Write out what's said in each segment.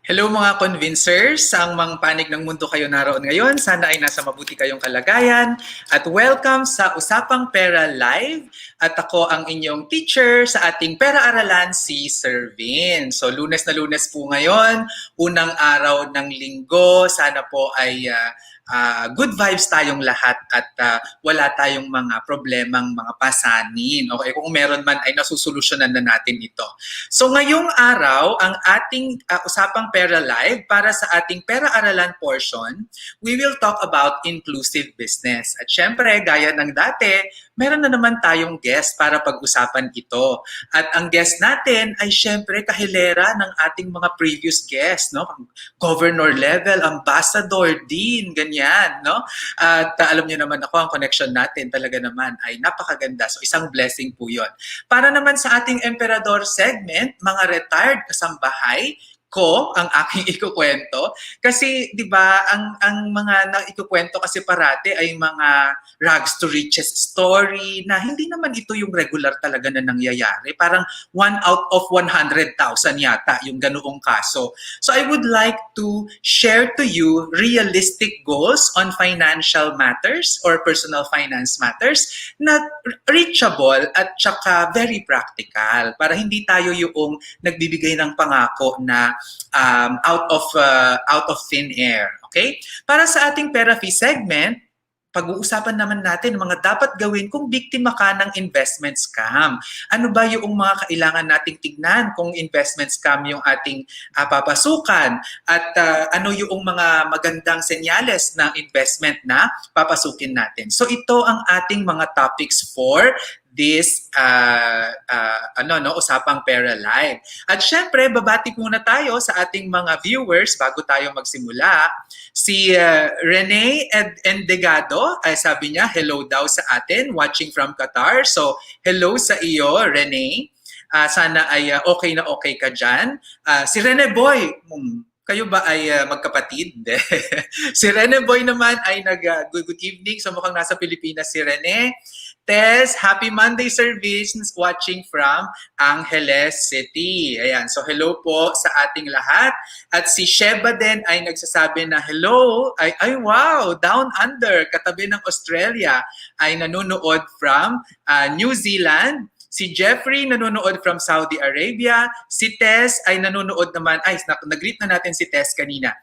Hello mga convincers, saang mang panig ng mundo kayo naroon ngayon. Sana ay nasa mabuti kayong kalagayan. At welcome sa Usapang Pera Live. At ako ang inyong teacher sa ating PERAaralan, si Sir Vin. So lunes na lunes po ngayon, unang araw ng linggo. Sana po ay good vibes tayong lahat at wala tayong mga problemang mga pasanin. Okay, kung meron man ay nasusolusyonan na natin ito. So ngayong araw, ang ating Usapang Pera Live para sa ating PERAaralan portion, we will talk about inclusive business. At syempre, gaya ng dati, meron na naman tayong guest para pag-usapan ito. At ang guest natin ay syempre kahilera ng ating mga previous guests, no? Governor level, ambassador, dean, ganyan, no? At alam niyo naman ako, ang connection natin talaga naman ay napakaganda. So isang blessing po 'yon. Para naman sa ating emPERAdor segment, mga retired kasambahay, ko ang aking ikukwento kasi 'di ba ang mga naikukwento kasi parati ay mga rags to riches story na hindi naman ito yung regular talaga na nangyayari, parang 1 out of 100,000 yata yung ganoong kaso. So I would like to share to you realistic goals on financial matters or personal finance matters na reachable at saka very practical para hindi tayo yung nagbibigay ng pangako na out of thin air. Okay? Para sa ating PERAphy segment, pag-uusapan naman natin mga dapat gawin kung biktima ka ng investment scam. Ano ba yung mga kailangan nating tignan kung investment scam yung ating papasukan? At ano yung mga magandang senyales ng investment na papasukin natin? So ito ang ating mga topics for this Usapang Pera Live. At syempre, babati muna tayo sa ating mga viewers bago tayo magsimula. Si Rene Endegado, ay sabi niya, hello daw sa atin, watching from Qatar. So, hello sa iyo, Rene. Sana ay okay na okay ka dyan. Si Rene Boy, kayo ba ay magkapatid? Si Rene Boy naman ay good evening. So mukhang nasa Pilipinas si Rene. Tess, happy Monday service watching from Angeles City. Ayan, so hello po sa ating lahat. At si Sheba din ay nagsasabi na hello. Ay wow, down under, katabi ng Australia, ay nanonood from New Zealand. Si Jeffrey nanonood from Saudi Arabia. Si Tess ay nanonood naman. Ay, nag-greet na natin si Tess kanina.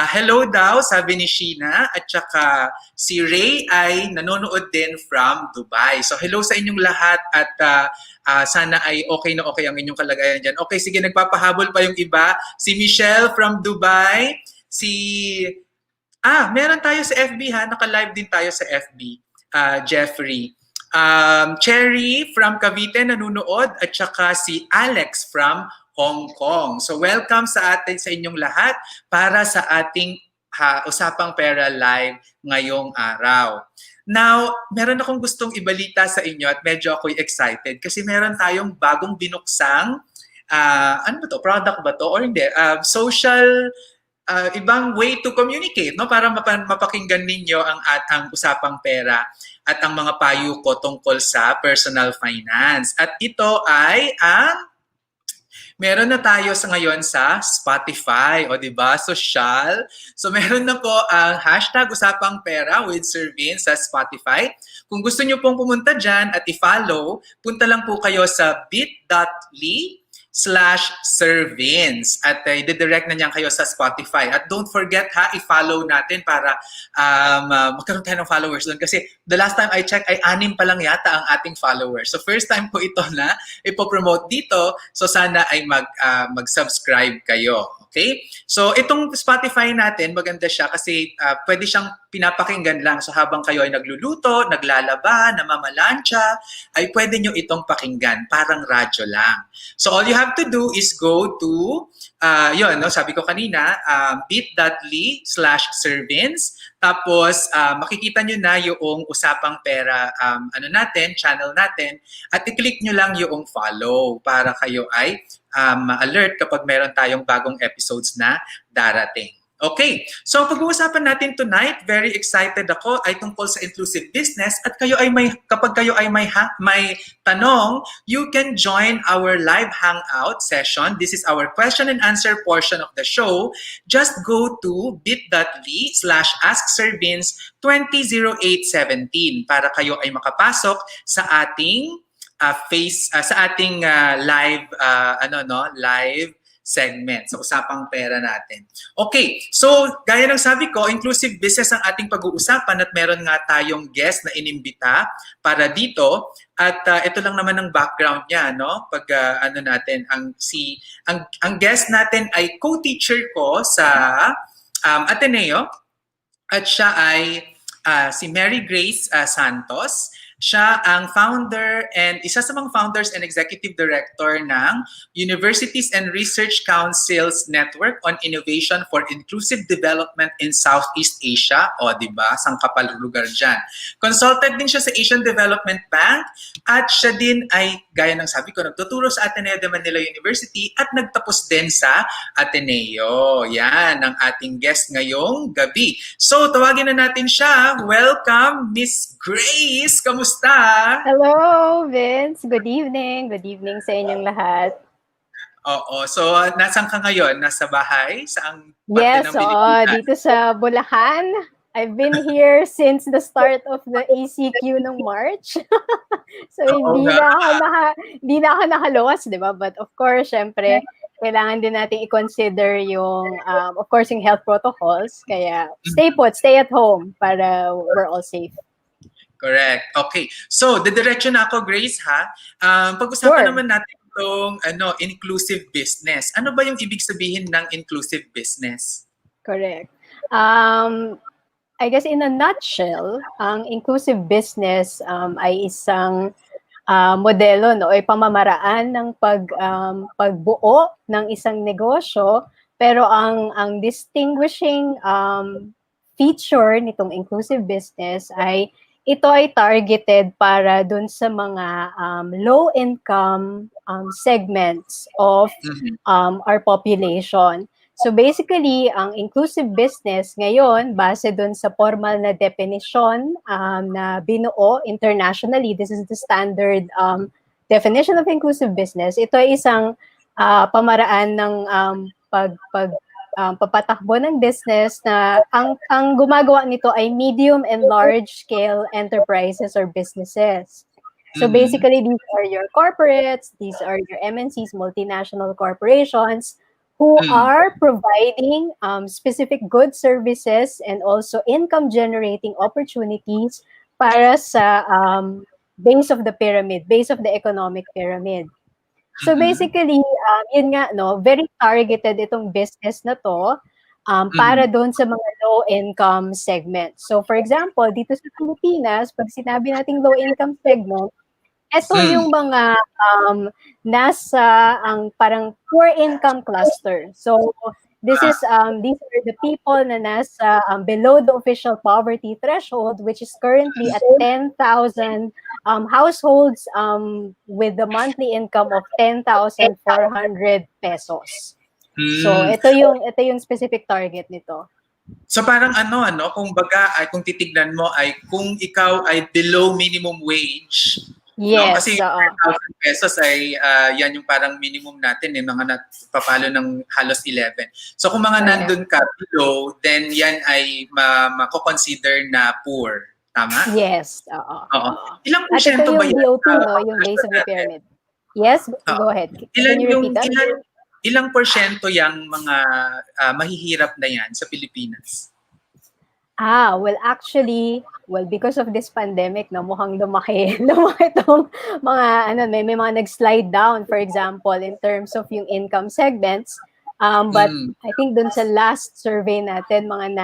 Hello daw, sabi ni Sheena. At saka si Ray ay nanonood din from Dubai. So hello sa inyong lahat at sana ay okay na okay ang inyong kalagayan dyan. Okay, sige, nagpapahabol pa yung iba. Si Michelle from Dubai. Meron tayo sa FB ha. Naka-live din tayo sa FB. Jeffrey. Cherry from Cavite nanonood at saka si Alex from Hong Kong. So welcome sa inyong lahat para sa ating Usapang Pera Live ngayong araw. Now, meron akong gustong ibalita sa inyo at medyo ako'y excited kasi meron tayong bagong binuksang product ba to or hindi? Social ibang way to communicate, no, para mapakinggan ninyo ang usapang pera at ang mga payo ko tungkol sa personal finance. At ito ay meron na tayo sa ngayon sa Spotify, o di ba? Social. So meron na po ang hashtag Usapang Pera with Sir Vin sa Spotify. Kung gusto niyo pong pumunta dyan at i-follow, punta lang po kayo sa bit.ly/Sir Vince at i-direct na niyan kayo sa Spotify. At don't forget i-follow natin para magkaroon tayo ng followers doon. Kasi the last time I checked ay 6 pa lang yata ang ating followers. So first time ko ito na ipopromote dito. So sana ay mag-subscribe kayo. Okay? So itong Spotify natin, maganda siya kasi pwede siyang pinapakinggan lang. So habang kayo ay nagluluto, naglalaba, namamalansya, ay pwede nyo itong pakinggan. Parang radyo lang. So all you have to do is go to, yun, no, sabi ko kanina, bit.ly/servants. Tapos makikita nyo na yung usapang pera channel natin, at i-click nyo lang yung follow para kayo ay ma-alert kapag meron tayong bagong episodes na darating. Okay, so pag-uusapan natin tonight, very excited ako, ay tungkol sa inclusive business, at kapag kayo ay may tanong, you can join our live hangout session. This is our question and answer portion of the show. Just go to bit.ly/askservins200817 para kayo ay makapasok sa ating live live segment sa usapang pera natin. Okay, so gaya ng sabi ko, inclusive business ang ating pag-uusapan, at meron nga tayong guest na inimbita para dito, at ito lang naman ang background niya, no? Pag ang guest natin ay co-teacher ko sa Ateneo, at siya ay si Grace Santos. Siya ang founder and isa sa mga founders and executive director ng Universities and Research Council's Network on Innovation for Inclusive Development in Southeast Asia. O, diba? Sang kapal lugar dyan. Consultant din siya sa Asian Development Bank, at siya din ay, gaya ng sabi ko, nagtuturo sa Ateneo de Manila University at nagtapos din sa Ateneo. Yan ang ating guest ngayong gabi. So, tawagin na natin siya. Welcome, Miss Grace. Kamusta? Hello, Vince. Good evening. Good evening sa inyong lahat. Oo. So, nasan ka ngayon? Nasa bahay? Saang parte Yes, ng Pilipinas? dito sa Bulacan. I've been here since the start of the ACQ ng March. So, hindi na ako nakaluwas, di ba? But of course, syempre, kailangan din natin i-consider yung, of course, yung health protocols. Kaya, stay put, stay at home para we're all safe. Correct. Okay. So, didiretso na ako, Grace, ha? Pag-usapan naman natin itong inclusive business. Ano ba yung ibig sabihin ng inclusive business? Correct. I guess in a nutshell, ang inclusive business ay isang modelo, no, ay pamamaraan ng pagbuo ng isang negosyo, pero ang distinguishing feature nitong inclusive business ay ito ay targeted para dun sa mga low-income segments of our population. So basically, ang inclusive business ngayon, base dun sa formal na definition na binuo internationally, this is the standard definition of inclusive business. Ito ay isang pamaraan ng papatakbo ng business na ang gumagawa nito ay medium and large scale enterprises or businesses. So basically, these are your corporates, these are your MNCs, multinational corporations, who are providing specific goods, services, and also income-generating opportunities para sa base of the pyramid, base of the economic pyramid. So basically, yun nga, no, very targeted itong business na to para doon sa mga low-income segments. So for example, dito sa Pilipinas, pag sinabi nating low-income segment, ito yung mga nasa ang parang poor income cluster. So these are the people na nasa below the official poverty threshold, which is currently at 10,000 households with the monthly income of 10,400 pesos. So ito yung specific target nito. So parang kung baga ay kung titignan mo ay kung ikaw ay below minimum wage. Yes. No? Kasi 10,000 pesos ay yan yung parang minimum natin, mga napapalo ng halos 11. So kung mga nandun ka below, then yan ay mako-consider na poor. Tama? Yes. Oo. Ilang porsyento ba yan? At ito yung BO2, no? Yung base of the pyramid. Yes, go ahead. Can you repeat that? Ilang porsyento yung mga mahihirap na yan sa Pilipinas? Well, actually, because of this pandemic, no, mukhang lumaki itong mga, may mga nag-slide down, for example, in terms of yung income segments. But I think dun sa last survey natin, mga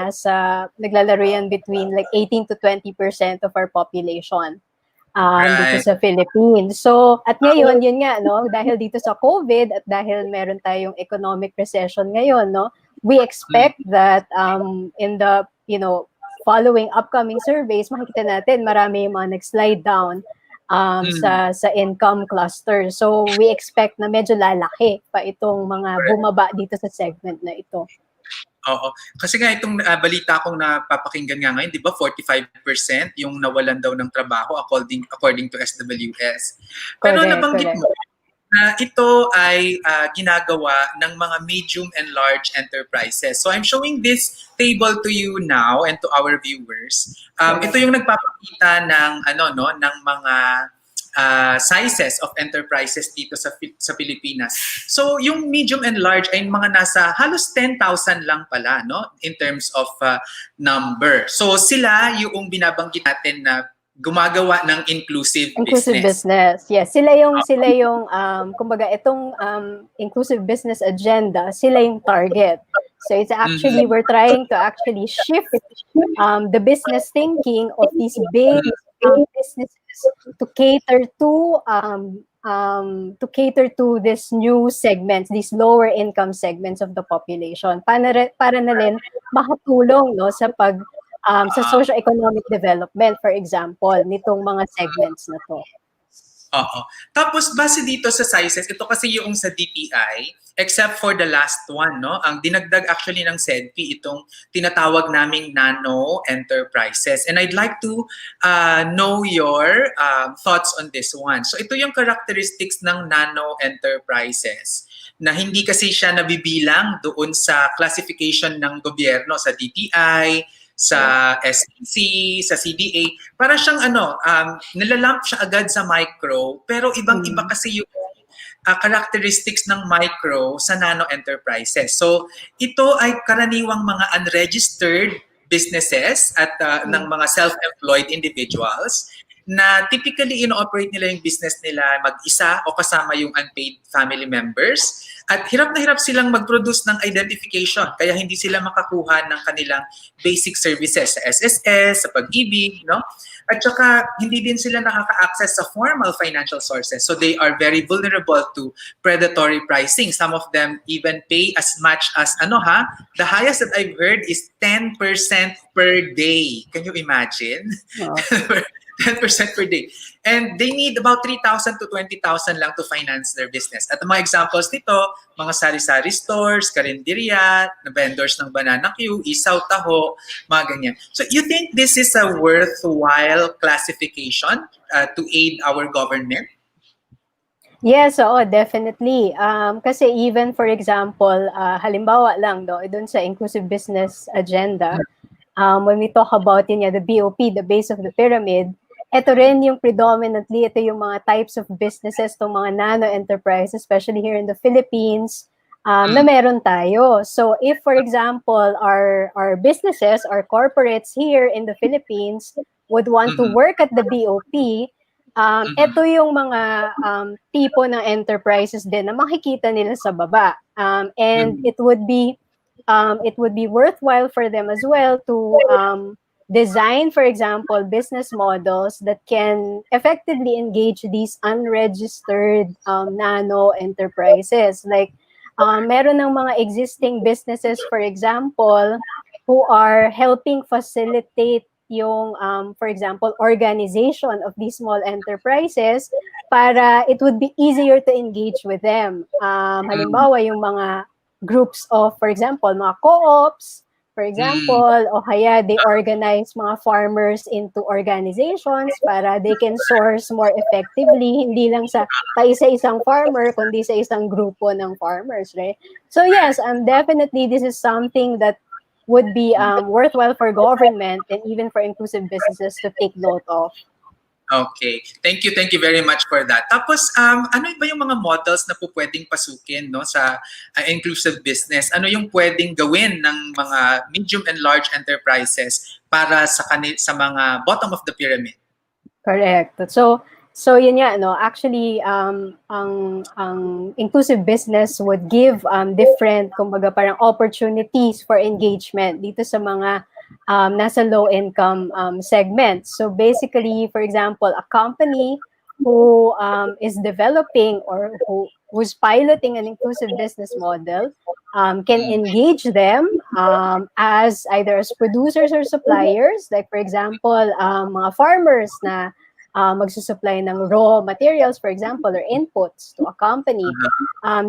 naglalaro yan between like 18 to 20% of our population dito Right. sa Philippines. So, at ngayon, yun nga, no, dahil dito sa COVID at dahil meron tayong economic recession ngayon, no, we expect that in the, following upcoming surveys, makikita natin marami yung mga nag-slide down sa income cluster. So, we expect na medyo lalaki pa itong mga bumaba dito sa segment na ito. Oo. Kasi nga itong balita kong napapakinggan nga ngayon, di ba, 45% yung nawalan daw ng trabaho according to SWS. Pero nabanggit mo na ito ay ginagawa ng mga medium and large enterprises. So I'm showing this table to you now and to our viewers. Ito yung nagpapakita ng ng mga sizes of enterprises dito sa Pilipinas. So yung medium and large ay mga nasa halos 10,000 lang pala, no, in terms of number. So sila yung binabanggit natin na gumagawa ng inclusive business. Yes, sila yung kumbaga itong inclusive business agenda, sila yung target. So it's actually we're trying to actually shift the business thinking of these big businesses to cater to this new segments, these lower income segments of the population para na rin makatulong, no, sa sa socio-economic development, for example, nitong mga segments na to. Oo. Tapos base dito sa sizes, ito kasi yung sa DTI, except for the last one, no? Ang dinagdag actually ng SEDPI itong tinatawag naming nano enterprises. And I'd like to know your thoughts on this one. So ito yung characteristics ng nano enterprises na hindi kasi siya nabibilang doon sa classification ng gobyerno sa DTI, sa SEC, sa CDA, para siyang nilalamp siya agad sa micro, pero ibang-iba kasi yung characteristics ng micro sa nano enterprises. So ito ay karaniwang mga unregistered businesses at ng mga self-employed individuals na typically ino-operate nila yung business nila mag-isa o kasama yung unpaid family members. At hirap na hirap silang mag-produce ng identification kaya hindi sila makakuha ng kanilang basic services sa SSS, sa pag-ibig, no? At saka hindi din sila nakaka-access sa formal financial sources. So they are very vulnerable to predatory pricing. Some of them even pay as much as the highest that I've heard is 10% per day. Can you imagine? Oh. 10% per day. And they need about 3,000 to 20,000 lang to finance their business. At mga examples nito, mga sari-sari stores, karinderya, na vendors ng banana Q, isaw, taho, mga ganyan. So you think this is a worthwhile classification to aid our government? Yes, oo, definitely. Kasi even for example, halimbawa lang doon sa inclusive business agenda, when we talk about the BOP, the base of the pyramid, ito rin yung predominantly, ito yung mga types of businesses, itong mga nano enterprise, especially here in the Philippines, na meron tayo. So if, for example, our businesses, our corporates here in the Philippines would want to work at the BOP, ito yung mga tipo ng enterprises din na makikita nila sa baba. And it would be worthwhile for them as well to design, for example, business models that can effectively engage these unregistered nano enterprises. Like, meron ng mga existing businesses, for example, who are helping facilitate yung, for example, organization of these small enterprises para it would be easier to engage with them. Halimbawa, yung mga groups of, for example, mga co-ops, for example, o kaya they organize mga farmers into organizations para they can source more effectively, hindi lang sa isa-isang farmer, kundi sa isang grupo ng farmers, right? So yes, definitely this is something that would be worthwhile for government and even for inclusive businesses to take note of. Okay. Thank you very much for that. Tapos, ano ba yung mga models na po pwedeng pasukin, no, sa inclusive business? Ano yung pwedeng gawin ng mga medium and large enterprises para sa mga bottom of the pyramid? Correct. So, So yun nga, no, actually, ang inclusive business would give different, kumbaga parang opportunities for engagement dito sa mga nasa low income segments. So basically, for example, a company who is developing or who's piloting an inclusive business model can engage them as either as producers or suppliers. Like for example, mga farmers na magsusupply ng raw materials, for example, or inputs to a company.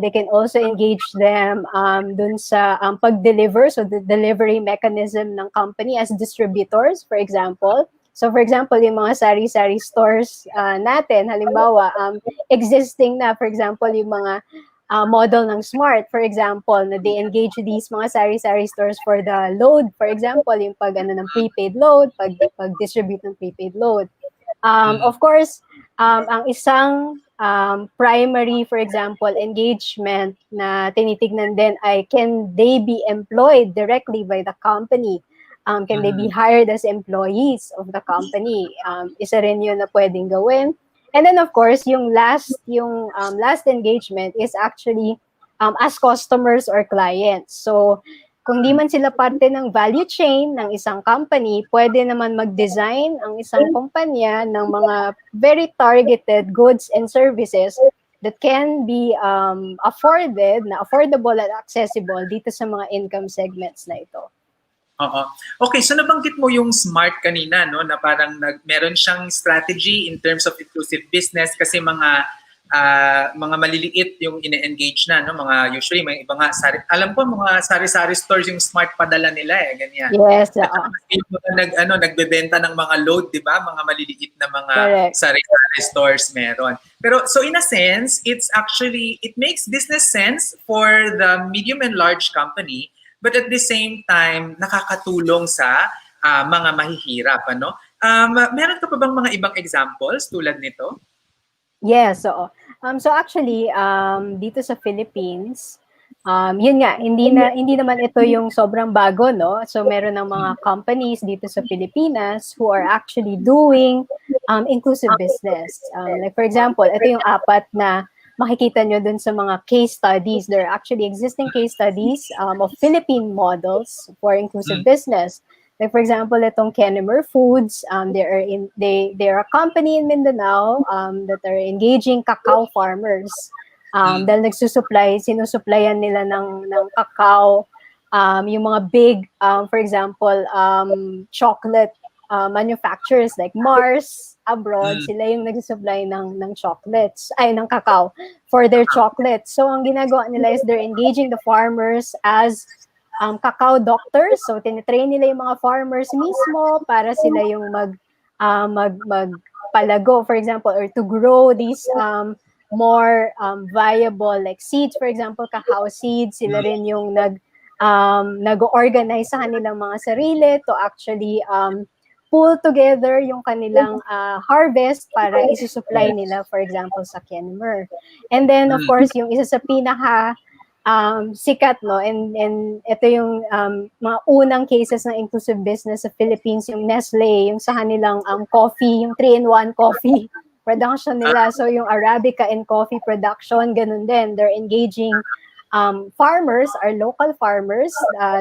They can also engage them dun sa pag-deliver, so the delivery mechanism ng company as distributors, for example. So for example, yung mga sari-sari stores natin, halimbawa, existing na, for example, yung mga model ng Smart, for example, na they engage these mga sari-sari stores for the load, for example, yung pag ng prepaid load, pag-distribute ng prepaid load. Of course, ang isang primary, for example, engagement na tinitignan din ay can they be employed directly by the company? Can they be hired as employees of the company? Isa rin yun na pwedeng gawin. And then of course, yung last engagement is actually as customers or clients. So kung di man sila parte ng value chain ng isang company, pwede naman mag-design ang isang kumpanya ng mga very targeted goods and services that can be affordable at accessible dito sa mga income segments na ito. Oo. Okay, so nabanggit mo yung Smart kanina, no, na parang meron siyang strategy in terms of inclusive business kasi mga maliliit yung ine-engage na, no, mga usually may iba nga alam ko mga sari-sari stores yung Smart padala nila ganyan. Yes, nagbebenta ng mga load, 'di ba? Mga maliliit na mga correct. sari-sari stores meron. Pero so in a sense, it makes business sense for the medium and large company, but at the same time nakakatulong sa mga mahihirap, ano? Meron ka pa bang mga ibang examples tulad nito? Yes, oo. So actually, dito sa Philippines, yun nga, hindi naman ito yung sobrang bago, no? So meron ng mga companies dito sa Pilipinas who are actually doing inclusive business. Like for example, ito yung apat na makikita nyo dun sa mga case studies. There are actually existing case studies of Philippine models for inclusive business. Like for example, itong Kennemer Foods, they are a company in Mindanao that are engaging cacao farmers. Dahil sinusupplyan nila ng cacao, yung mga big, for example, chocolate manufacturers like Mars abroad, sila yung nagsusupply ng chocolates, ng cacao for their chocolates. So ang ginagawa nila is they're engaging the farmers as cacao doctors. So tinitrain nila yung mga farmers mismo para sila yung magpalago, for example, or to grow these more viable like seeds, for example, cacao seeds. Sila rin yung nag-organize sa kanilang mga sarili to actually pull together yung kanilang harvest para isusupply nila, for example, sa Kennemer. And then, of course, yung isa sa pinaka sikat, no, and ito yung mga unang cases ng inclusive business sa Philippines, yung Nestle, yung sa kanilang coffee, yung 3-in-1 coffee production nila. So yung Arabica and coffee production, ganun din. They're engaging farmers, our local farmers,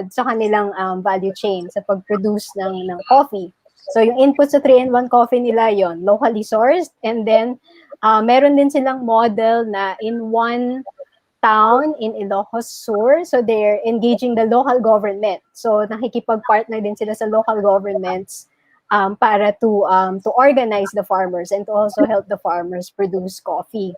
sa kanilang value chain sa pag-produce ng coffee. So yung input sa 3-in-1 coffee nila yon locally sourced, and then meron din silang model na in one town in Ilocos Sur, so they're engaging the local government. So nakikipag-partner din sila sa local governments para to organize the farmers and to also help the farmers produce coffee.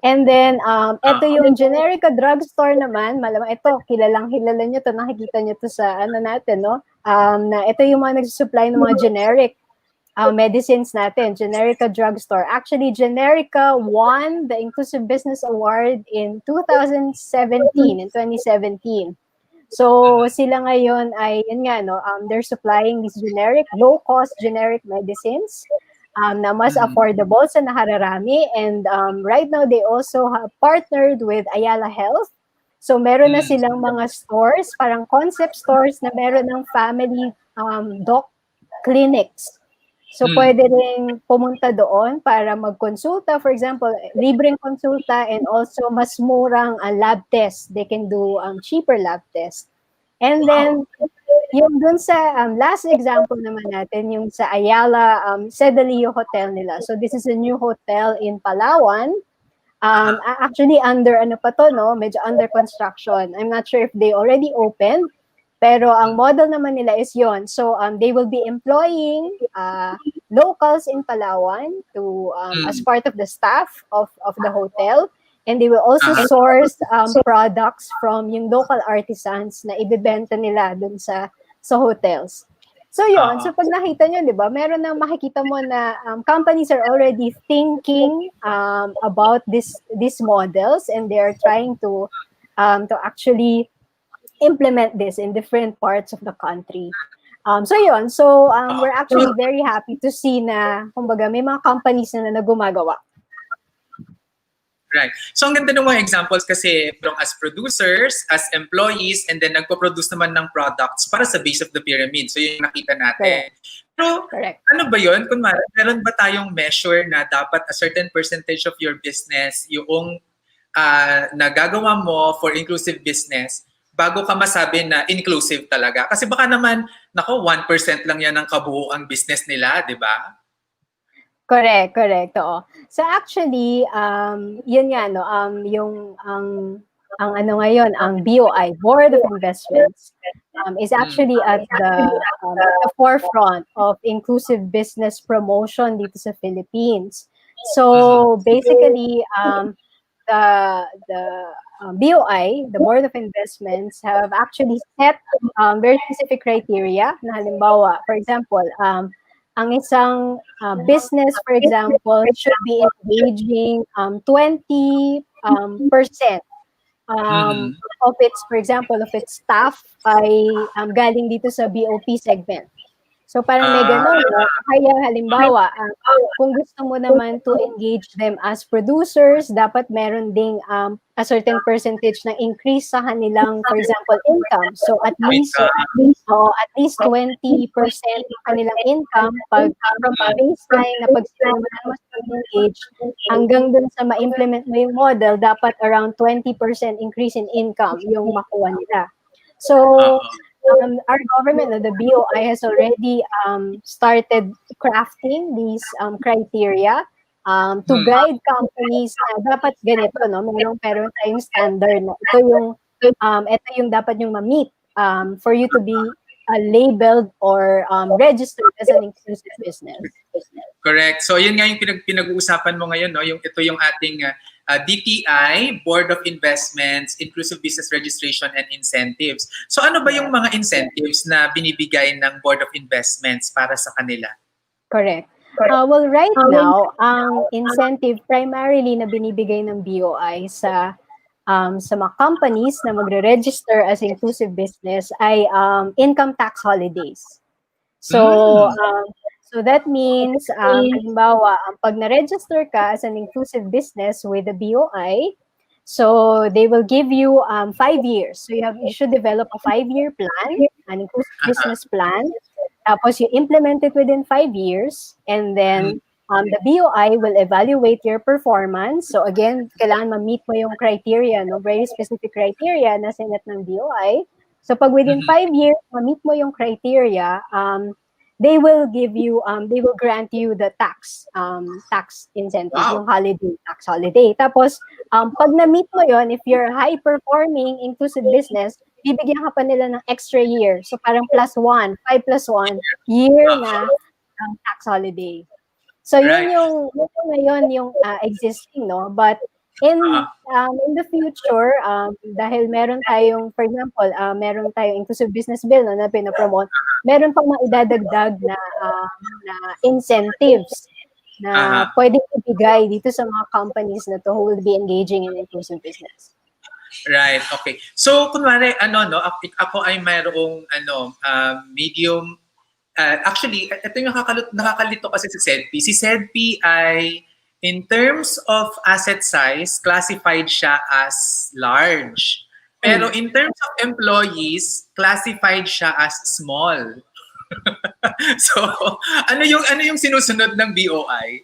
And then, ito yung Generica drugstore naman, malamang ito, kilala nyo to, nakikita nyo to sa natin, no? Na ito yung mga nagsusupply ng mga generic medicines natin, Generica drugstore. Actually, Generica won the Inclusive Business Award in 2017. So, sila ngayon ay, yun nga, no, they're supplying these low-cost generic medicines na mas affordable sa nakararami. And right now, they also have partnered with Ayala Health. So, meron na silang mga stores, parang concept stores na meron ng family doc clinics. So, pwede rin pumunta doon para magkonsulta. For example, libreng konsulta and also mas murang lab test. They can do cheaper lab test. And then, yung dun sa last example naman natin, yung sa Ayala Sedalio Hotel nila. So, this is a new hotel in Palawan. Actually, under ano pa to, no? Medyo under construction. I'm not sure if they already opened. Pero ang model naman nila is yon. So, they will be employing locals in Palawan to as part of the staff of the hotel. And they will also source products from yung local artisans na ibebenta nila dun sa hotels. So yun, so pag nakita nyo, di ba, meron nang makikita mo na companies are already thinking about these models and they are trying to actually implement this in different parts of the country. So yun, so we're actually very happy to see na, kumbaga, may mga companies na gumagawa. Right. So ang ganda ng mga examples kasi as producers, as employees, and then nagpo-produce naman ng products para sa base of the pyramid. So yun yung nakita natin. Pero ano ba yun? Kunwari, meron ba tayong measure na dapat a certain percentage of your business yung nagagawa mo for inclusive business bago ka masabi na inclusive talaga? Kasi baka naman, 1% lang yan ng kabuuang business nila, di ba? Correct. Oo. So actually, yun nga, no, yung ang ano ngayon, ang BOI, Board of Investments, is actually at the forefront of inclusive business promotion dito sa Philippines. So basically, the BOI, the Board of Investments, have actually set very specific criteria. Na halimbawa, for example, ang isang business, for example, should be engaging 20% of its, for example, of its staff ay galing dito sa BOP segment. So parang may gano'n, no? Kaya halimbawa, kung gusto mo naman to engage them as producers, dapat meron ding a certain percentage na increase sa kanilang, for example, income. So at least 20% ng kanilang income from a baseline na pag sila naman mas engage hanggang dun sa ma-implement mo yung model, dapat around 20% increase in income yung makuha nila. So, our government, the BOI, has already started crafting these criteria to guide companies na dapat ganito, no? Meron tayong standard na ito yung dapat yung ma-meet for you to be labeled or registered as an inclusive business. Correct. So yun nga yung pinag-uusapan mo ngayon, no? Ito yung ating DTI, Board of Investments, Inclusive Business Registration and Incentives. So ano ba yung mga incentives na binibigay ng Board of Investments para sa kanila? Correct. Well, right now, ang incentive primarily na binibigay ng BOI sa mga companies na magre-register as inclusive business ay income tax holidays. So, so that means, halimbawa, pag na-register ka as an inclusive business with the BOI, so they will give you 5 years. So you should develop a 5-year plan, an inclusive business plan. Tapos you implement it within 5 years, and then the BOI will evaluate your performance. So again, kailangan ma-meet mo yung criteria, no? Very specific criteria na sinet ng BOI. So pag within 5 years, ma-meet mo yung criteria, they will grant you the tax incentive, yung tax holiday. Tapos, pag na-meet mo yon, if you're high-performing inclusive business, bibigyan ka pa nila ng extra year. So parang +1, 5+1 year na tax holiday. So yun yung ngayon yung existing, no? But in the future, dahil meron tayong, for example, meron tayong inclusive business bill na pinapromote, meron pang maidadagdag na incentives na pwedeng ibigay dito sa mga companies na to who will be engaging in inclusive business. Right, okay. So kunwari ako ay mayroong medium, actually ito yung nakakalito kasi si SEDP. Si SEDP ay in terms of asset size, classified siya as large. Pero in terms of employees, classified siya as small. So, ano yung sinusunod ng BOI?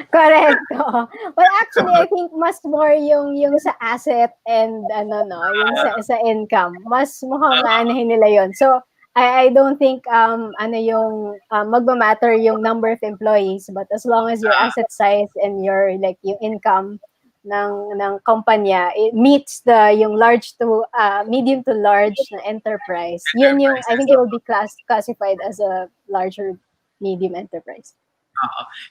Correct. Oo. Well, actually, I think mas more yung sa asset and yung sa income. Mas mukhang aanahin nila yon. So, I don't think yung magma-matter yung number of employees, but as long as your asset size and your like yung income ng kumpanya, it meets yung large to medium to large na enterprise. Yun yung I think it will be classified as a larger medium enterprise.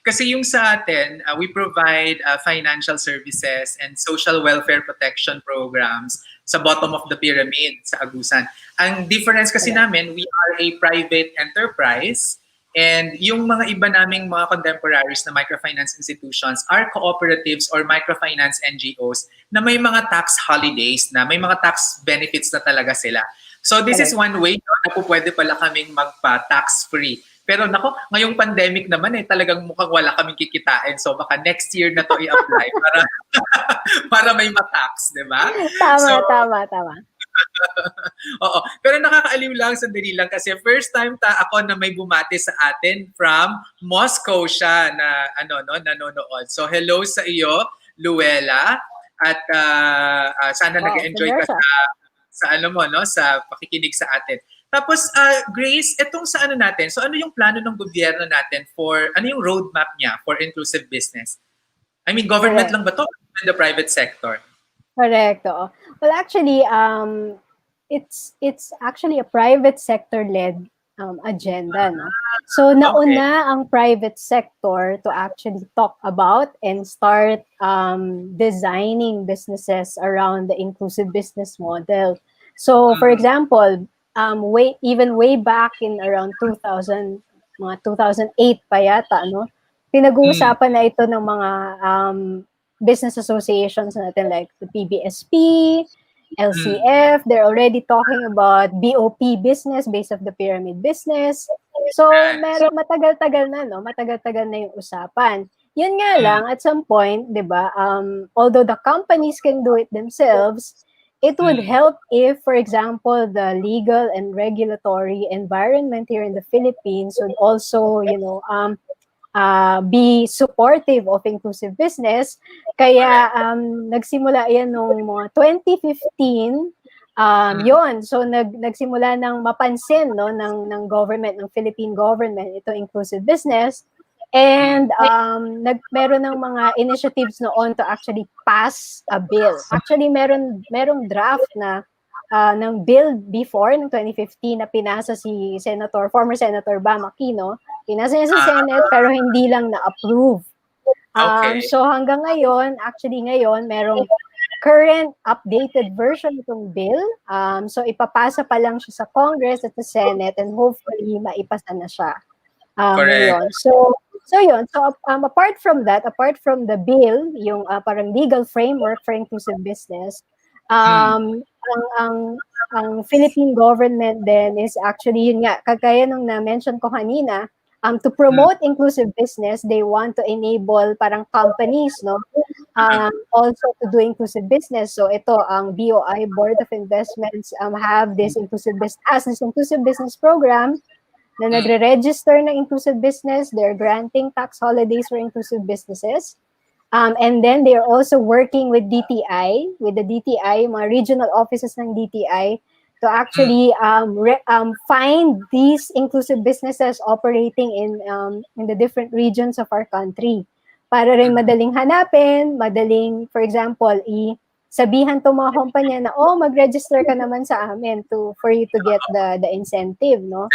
Kasi yung sa atin, we provide financial services and social welfare protection programs sa bottom of the pyramid sa Agusan. Ang difference kasi namin, we are a private enterprise and yung mga iba naming mga contemporaries na microfinance institutions are cooperatives or microfinance NGOs na may mga tax holidays na, may mga tax benefits na talaga sila. So this is one way na po pwede pala kaming magpa-tax free. Pero nako, ngayong pandemic naman talagang mukhang wala kaming kikitain. So baka next year na to i-apply para may ma-tax, di ba? Tama. Oo. Pero nakakaaliw lang, sandali lang kasi first time ako na may bumati sa atin from Moscow siya na nanonood. So hello sa iyo, Luella. At sana nag-enjoy ka sa sa pakikinig sa atin. Tapos, Grace, etong sa natin, so ano yung plano ng gobyerno natin ano yung roadmap niya for inclusive business? I mean, government lang ba to? In the private sector? Correct. Oo. Well, actually, it's actually a private sector-led agenda. No? So, nauna ang private sector to actually talk about and start designing businesses around the inclusive business model. So, for example, way back in around 2000, mga 2008 pa yata, pinag-uusapan na ito ng mga business associations natin like the PBSP, LCF, they're already talking about BOP business, base of the pyramid business. So, matagal-tagal na, matagal-tagal na yung usapan. Yun nga lang, at some point, di ba, although the companies can do it themselves, it would help if, for example, the legal and regulatory environment here in the Philippines would also, be supportive of inclusive business. Kaya nagsimula yan noong mga 2015. Yon. So nagsimula ng mapansin ng government, ng Philippine government, ito inclusive business. And meron ng mga initiatives noon to actually pass a bill. Actually, merong draft na ng bill before, ng 2015, na pinasa si former Senator Bam Aquino. Pinasa niya sa Senate, pero hindi lang na-approve. So hanggang ngayon, merong current updated version itong bill. So ipapasa pa lang siya sa Congress at sa Senate and hopefully maipasa na siya. Ngayon. So yun. So apart from the bill, yung parang legal framework for inclusive business, ang Philippine government then is actually, yun nga, kagaya nung na-mention ko kanina, to promote inclusive business, they want to enable parang companies, also to do inclusive business. So ito, ang BOI, Board of Investments, have this inclusive business program na nagre-register ng inclusive business. They're granting tax holidays for inclusive businesses. And then they're also working with DTI, mga regional offices ng DTI, to actually find these inclusive businesses operating in the different regions of our country. Para rin madaling hanapin, for example, sabihan to mga kumpanya na, mag-register ka naman sa amin for you to get the incentive, no?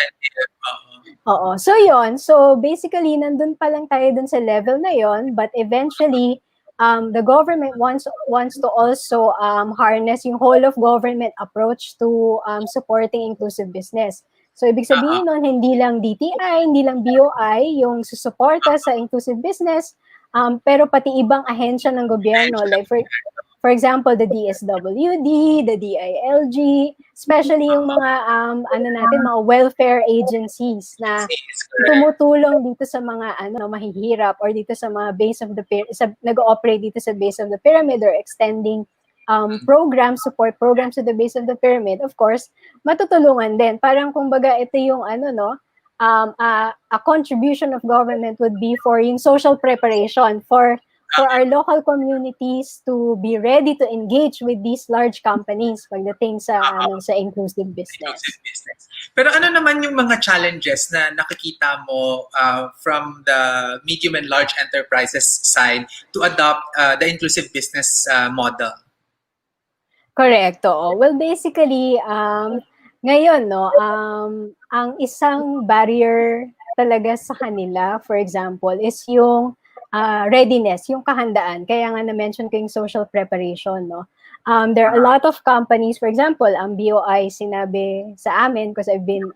Oo. So yon. So basically, nandun pa lang tayo dun sa level na yon, but eventually, the government wants to also harness yung whole of government approach to supporting inclusive business. So ibig sabihin nun, hindi lang DTI, hindi lang BOI yung susuporta sa inclusive business, pero pati ibang ahensya ng gobyerno, like for example, the DSWD, the DILG, especially yung mga mga welfare agencies na tumutulong dito sa mga mahihirap or dito sa mga base of the nag-ooperate dito sa base of the pyramid or extending support programs to the base of the pyramid. Of course, matutulungan din. Parang kumbaga ito yung a contribution of government would be for yung social preparation for our local communities to be ready to engage with these large companies pagdating sa sa inclusive business. Inclusive business. Pero ano naman yung mga challenges na nakikita mo from the medium and large enterprises side to adopt the inclusive business model? Correct. Well, basically, ngayon, no, ang isang barrier talaga sa kanila, for example, is yung readiness, yung kahandaan. Kaya nga na-mention ko yung social preparation, no? There are a lot of companies, for example, ang BOI sinabi sa amin, because I've been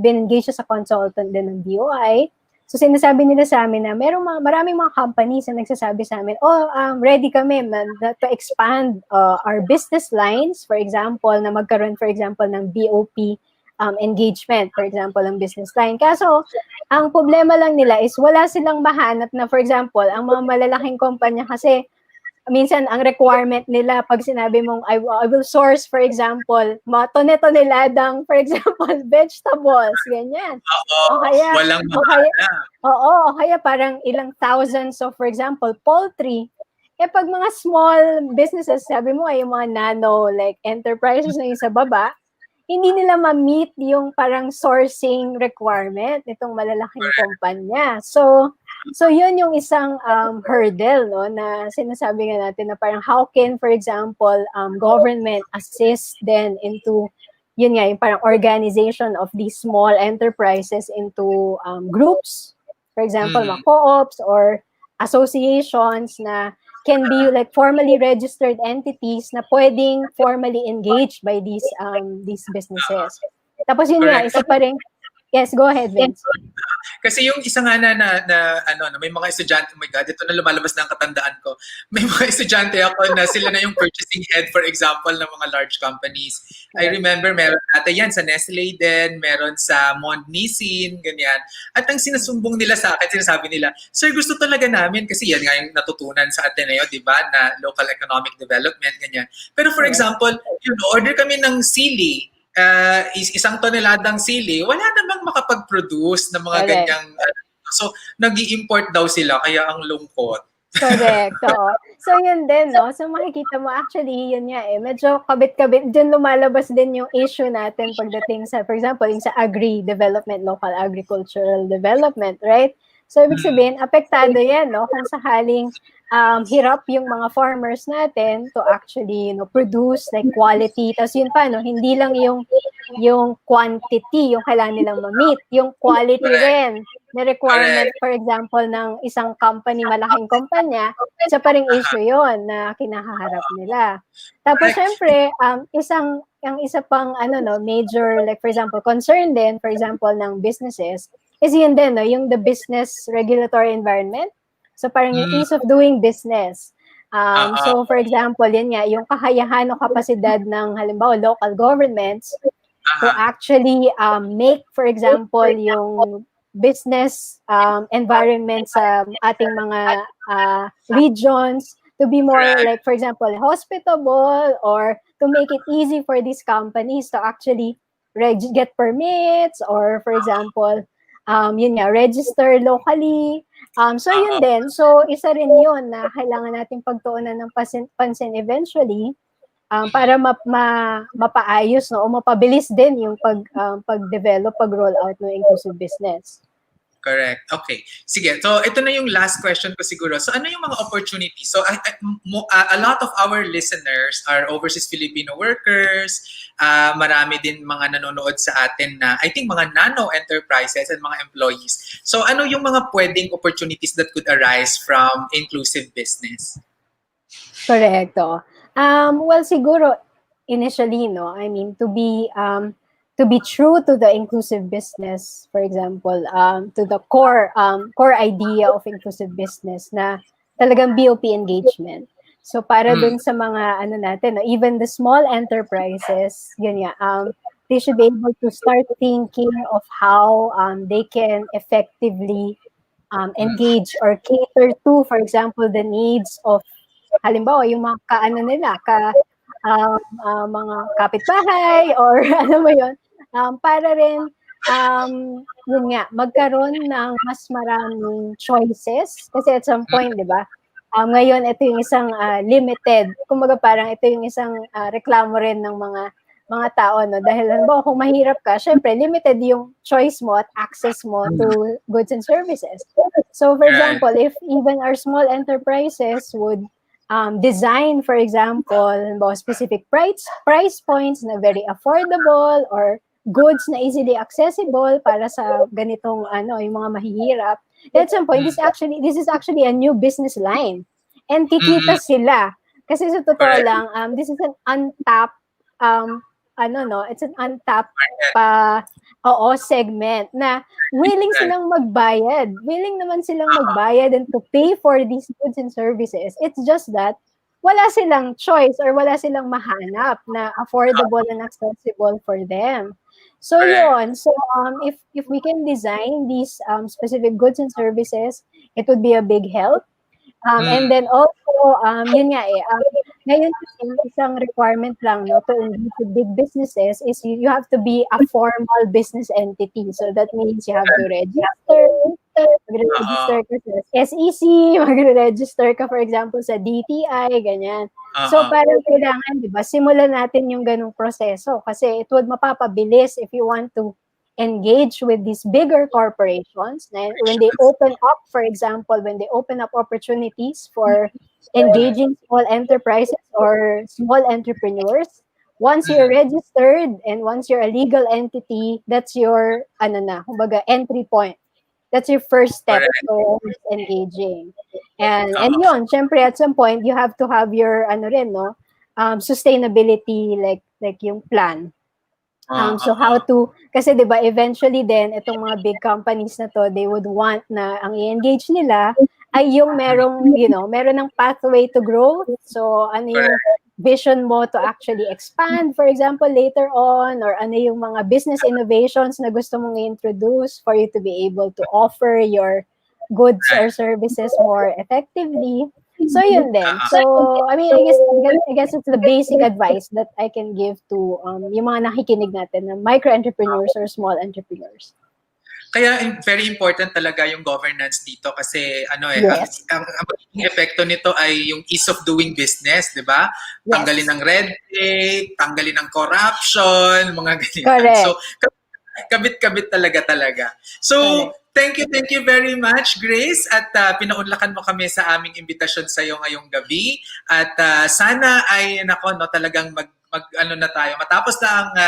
engaged as a consultant din ng BOI. So sinasabi nila sa amin na maraming mga companies na nagsasabi sa amin, ready kami to expand our business lines, for example, na magkaroon, for example, ng BOP engagement, for example, ng business line. Kaso, ang problema lang nila is wala silang mahanap na, for example, ang mga malalaking kumpanya kasi minsan ang requirement nila pag sinabi mong I will source, for example, mga tone-toneladang, for example, vegetables, ganyan. Oo, walang mahana. O kaya parang ilang thousands of, for example, poultry. Pag mga small businesses, sabi mo ay yung mga nano like enterprises na yung sa baba, hindi nila ma-meet yung parang sourcing requirement nitong malalaking kumpanya. So yun yung isang hurdle, no, na sinasabi nga natin na parang how can, for example, government assist then into yun nga, yung parang organization of these small enterprises into groups, for example, mga co-ops or associations na can be like formally registered entities na pwedeng formally engaged by these businesses. Tapos yun nga, isa pa rin. Yes, go ahead, Vince. Kasi yung isa nga na may mga estudyante, oh my God, ito na lumalabas na ang katandaan ko. May mga estudyante ako na sila na yung purchasing head, for example, ng mga large companies. I remember meron ata yan sa Nestle din, meron sa Mont Nissin, ganyan. At ang sinasumbong nila sa akin, sinasabi nila, sir, gusto talaga namin, kasi yan nga yung natutunan sa Ateneo, di ba, na local economic development, ganyan. Pero for example, order kami ng sili, isang toneladang sili, wala namang makapag-produce ng mga ganyang so nag-i-import daw sila kaya ang lungkot. Correct. So yun din, no? So makikita mo actually yun nga medyo kabit-kabit din lumalabas din yung issue natin pagdating sa, for example, yung sa agri-development, local agricultural development, right? So ibig sabihin, apektado yan, no? Kung sakaling hirap yung mga farmers natin to actually, produce like quality. Tapos yun pa, no? Hindi lang yung quantity yung kailangan nilang ma-meet, yung quality rin na requirement, for example, ng isang company, malaking kumpanya, isa pa ring issue yun na kinaharap nila. Tapos syempre, isa pang major, like for example, concern din, for example, ng businesses, is yun din, no? Yung the business regulatory environment. So parang yung ease of doing business. So for example, yan nga, yung kakayahan o kapasidad ng halimbawa local governments to actually make, for example, yung business environment sa ating mga regions to be more like, for example, hospitable, or to make it easy for these companies to actually get permits, or for example, yun nga, register locally. So yun din. So isa rin yun na kailangan natin pagtuunan ng pansin eventually para mapaayos, no, o mapabilis din yung pag-develop, pag-roll out ng inclusive business. Correct. Okay. Sige. So, ito na yung last question ko siguro. So, ano yung mga opportunities? So, a lot of our listeners are overseas Filipino workers. Marami din mga nanonood sa atin na, I think, mga nano enterprises and mga employees. So, ano yung mga pwedeng opportunities that could arise from inclusive business? Correct. Well, siguro, initially, no, I mean, to be true to the inclusive business, for example, to the core idea of inclusive business na talagang BOP engagement. So para dun sa mga natin, even the small enterprises, yun nga, they should be able to start thinking of how they can effectively engage or cater to, for example, the needs of halimbawa yung mga mga kapitbahay, or ano mo yun, para rin yun nga, magkaroon ng mas maraming choices. Kasi at some point, di ba, ngayon, ito yung isang limited. Kumbaga parang ito yung isang reklamo rin ng mga tao, no? Dahil halimbawa, kung mahirap ka, syempre, limited yung choice mo at access mo to goods and services. So, for example, if even our small enterprises would design, for example, halimbawa, specific price points na very affordable or goods na easily accessible para sa ganitong yung mga mahihirap. At some point, this is actually a new business line. And kikita sila. Kasi sa totoo lang, this is an untapped, it's an untapped segment na willing silang magbayad. Willing naman silang magbayad and to pay for these goods and services. It's just that wala silang choice or wala silang mahanap na affordable and accessible for them. So yun, so if we can design these specific goods and services, it would be a big help. And then also, yun nga ngayon isang requirement lang to engage with big businesses is you have to be a formal business entity. So that means you have to register, mag-register ka sa SEC, mag-register ka, for example, sa DTI, ganyan. So, parang kailangan, di ba, simulan natin yung ganung proseso kasi it would mapapabilis if you want to engage with these bigger corporations. When they open up, for example, when they open up opportunities for engaging small enterprises or small entrepreneurs, once you're registered and once you're a legal entity, that's your, kumbaga, entry point. That's your first step towards engaging. And yun, syempre at some point, you have to have your, sustainability, like yung plan. So how to, kasi diba, eventually then, itong mga big companies na to, they would want na ang i-engage nila ay yung meron ng pathway to growth. So ano yung vision mo to actually expand, for example, later on, or ano yung mga business innovations na gusto mong i-introduce for you to be able to offer your goods or services more effectively. So yun din. So I mean, I guess it's the basic advice that I can give to yung mga nakikinig natin na micro entrepreneurs or small entrepreneurs. Kaya very important talaga yung governance dito kasi ang epekto nito ay yung ease of doing business, di ba? Yes. Tanggalin ng red tape, tanggalin ng corruption, mga ganyan. Correct. So, kabit-kabit talaga. So, thank you very much, Grace. At pinaunlakan mo kami sa aming imbitasyon sa iyo ngayong gabi. At sana ay talagang matapos na ang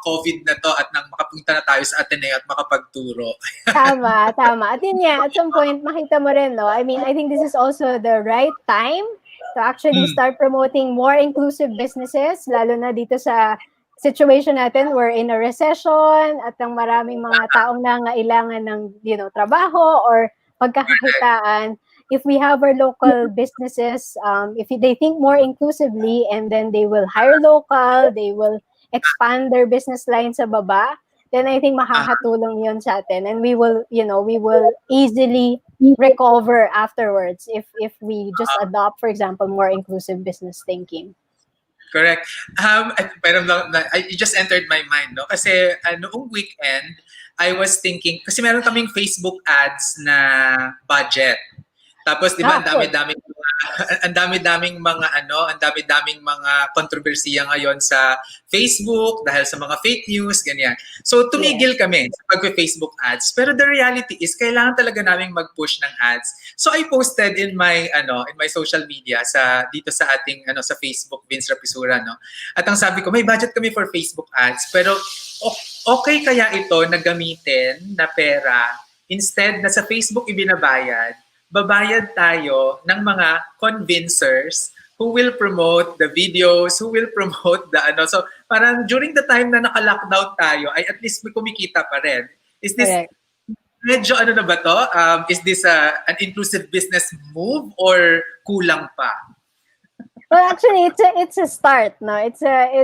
COVID na to at nang makapunta na tayo sa Ateneo at makapagturo. Tama. At yun at some point makita mo rin, no? I mean, I think this is also the right time to actually start promoting more inclusive businesses, lalo na dito sa situation natin, we're in a recession at ang maraming mga taong nangailangan ng trabaho or pagkakakitaan. If we have our local businesses, if they think more inclusively and then they will hire local, they will expand their business lines sa baba, then I think makakatulong yun sa atin. And we will easily recover afterwards if we just adopt, for example, more inclusive business thinking. Correct. It just entered my mind, no? Kasi noong weekend, I was thinking, kasi meron kaming Facebook ads na budget. Tapos, di ba, ang dami-daming mga kontrobersiya ngayon sa Facebook dahil sa mga fake news, ganyan. So, tumigil kami sa pag-Facebook ads. Pero the reality is, kailangan talaga naming mag-push ng ads. So, I posted in my social media dito sa ating sa Facebook, Vince Rapisura, no? At ang sabi ko, may budget kami for Facebook ads, pero okay kaya ito na gamitin na pera instead na sa Facebook ibinabayad, babayad tayo ng mga convincers who will promote the videos, who will promote the So, parang during the time na naka-lockdown tayo, ay at least may kumikita pa rin. Is this, medyo na ba to? Is this an inclusive business move or kulang pa? Well, actually, it's a start, no? It's a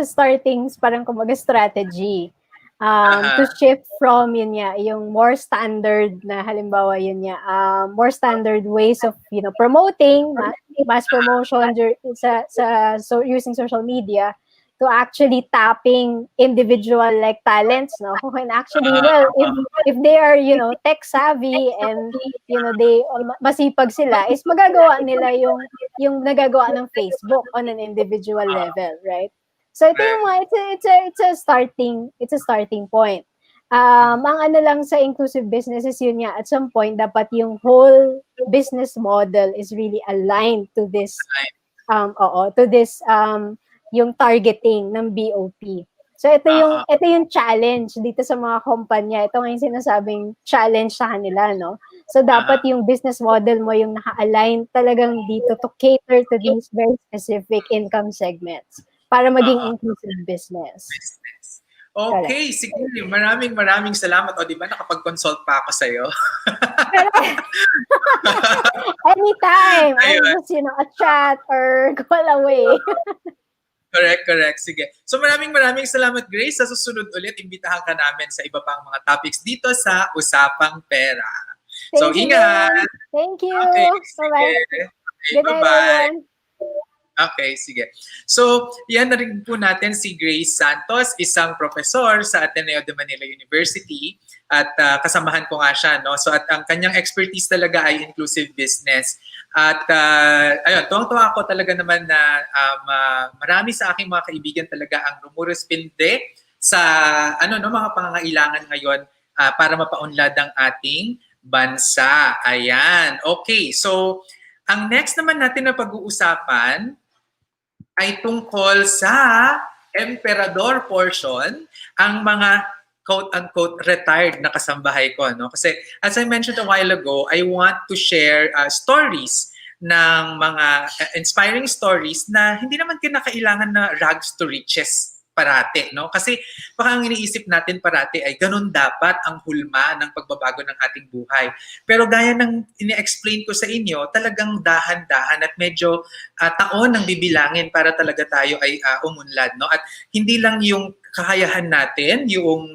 starting parang kumbaga strategy. To shift from yung more standard na halimbawa more standard ways of promoting mass promotion using social media to actually tapping individual like talents, no? When actually, well, if they are, tech savvy and, they masipag sila, is magagawa nila yung nagagawa ng Facebook on an individual level, right? So ito yung mga, it's a starting point. Ang ano lang sa inclusive businesses, yun nga, at some point, dapat yung whole business model is really aligned to this, yung targeting ng BOP. So ito yung challenge dito sa mga kumpanya. Ito nga yung sinasabing challenge sa kanila, no? So dapat yung business model mo yung naka-align talagang dito to cater to these very specific income segments para maging inclusive business. Okay, sige. Maraming salamat. O, di ba nakapag-consult pa ako sa'yo? Anytime. I'm just, a chat or call away. Correct. Sige. So maraming salamat, Grace. Sa susunod ulit, imbitahan ka namin sa iba pang mga topics dito sa Usapang Pera. So, ingat! Thank you! Okay, bye-bye. Okay, bye-bye. Okay, sige. So, yan na rin po natin si Grace Santos, isang professor sa Ateneo de Manila University at kasamahan ko nga siya, no? So, at ang kanyang expertise talaga ay inclusive business. At ayun, tuwang-tuwa ako talaga naman na marami sa aking mga kaibigan talaga ang rumurespinde sa mga pangangailangan ngayon para mapaunlad ang ating bansa. Ayan. Okay, so ang next naman natin na pag-uusapan ay tungkol sa emPERAdor portion, ang mga quote-unquote retired na kasambahay ko. No? Kasi as I mentioned a while ago, I want to share stories ng mga inspiring stories na hindi naman kinakailangan na rags to riches parati. No? Kasi baka ang iniisip natin parati ay ganun dapat ang hulma ng pagbabago ng ating buhay. Pero gaya ng ini-explain ko sa inyo, talagang dahan-dahan at medyo taon ang bibilangin para talaga tayo ay umunlad. No? At hindi lang yung kakayahan natin yung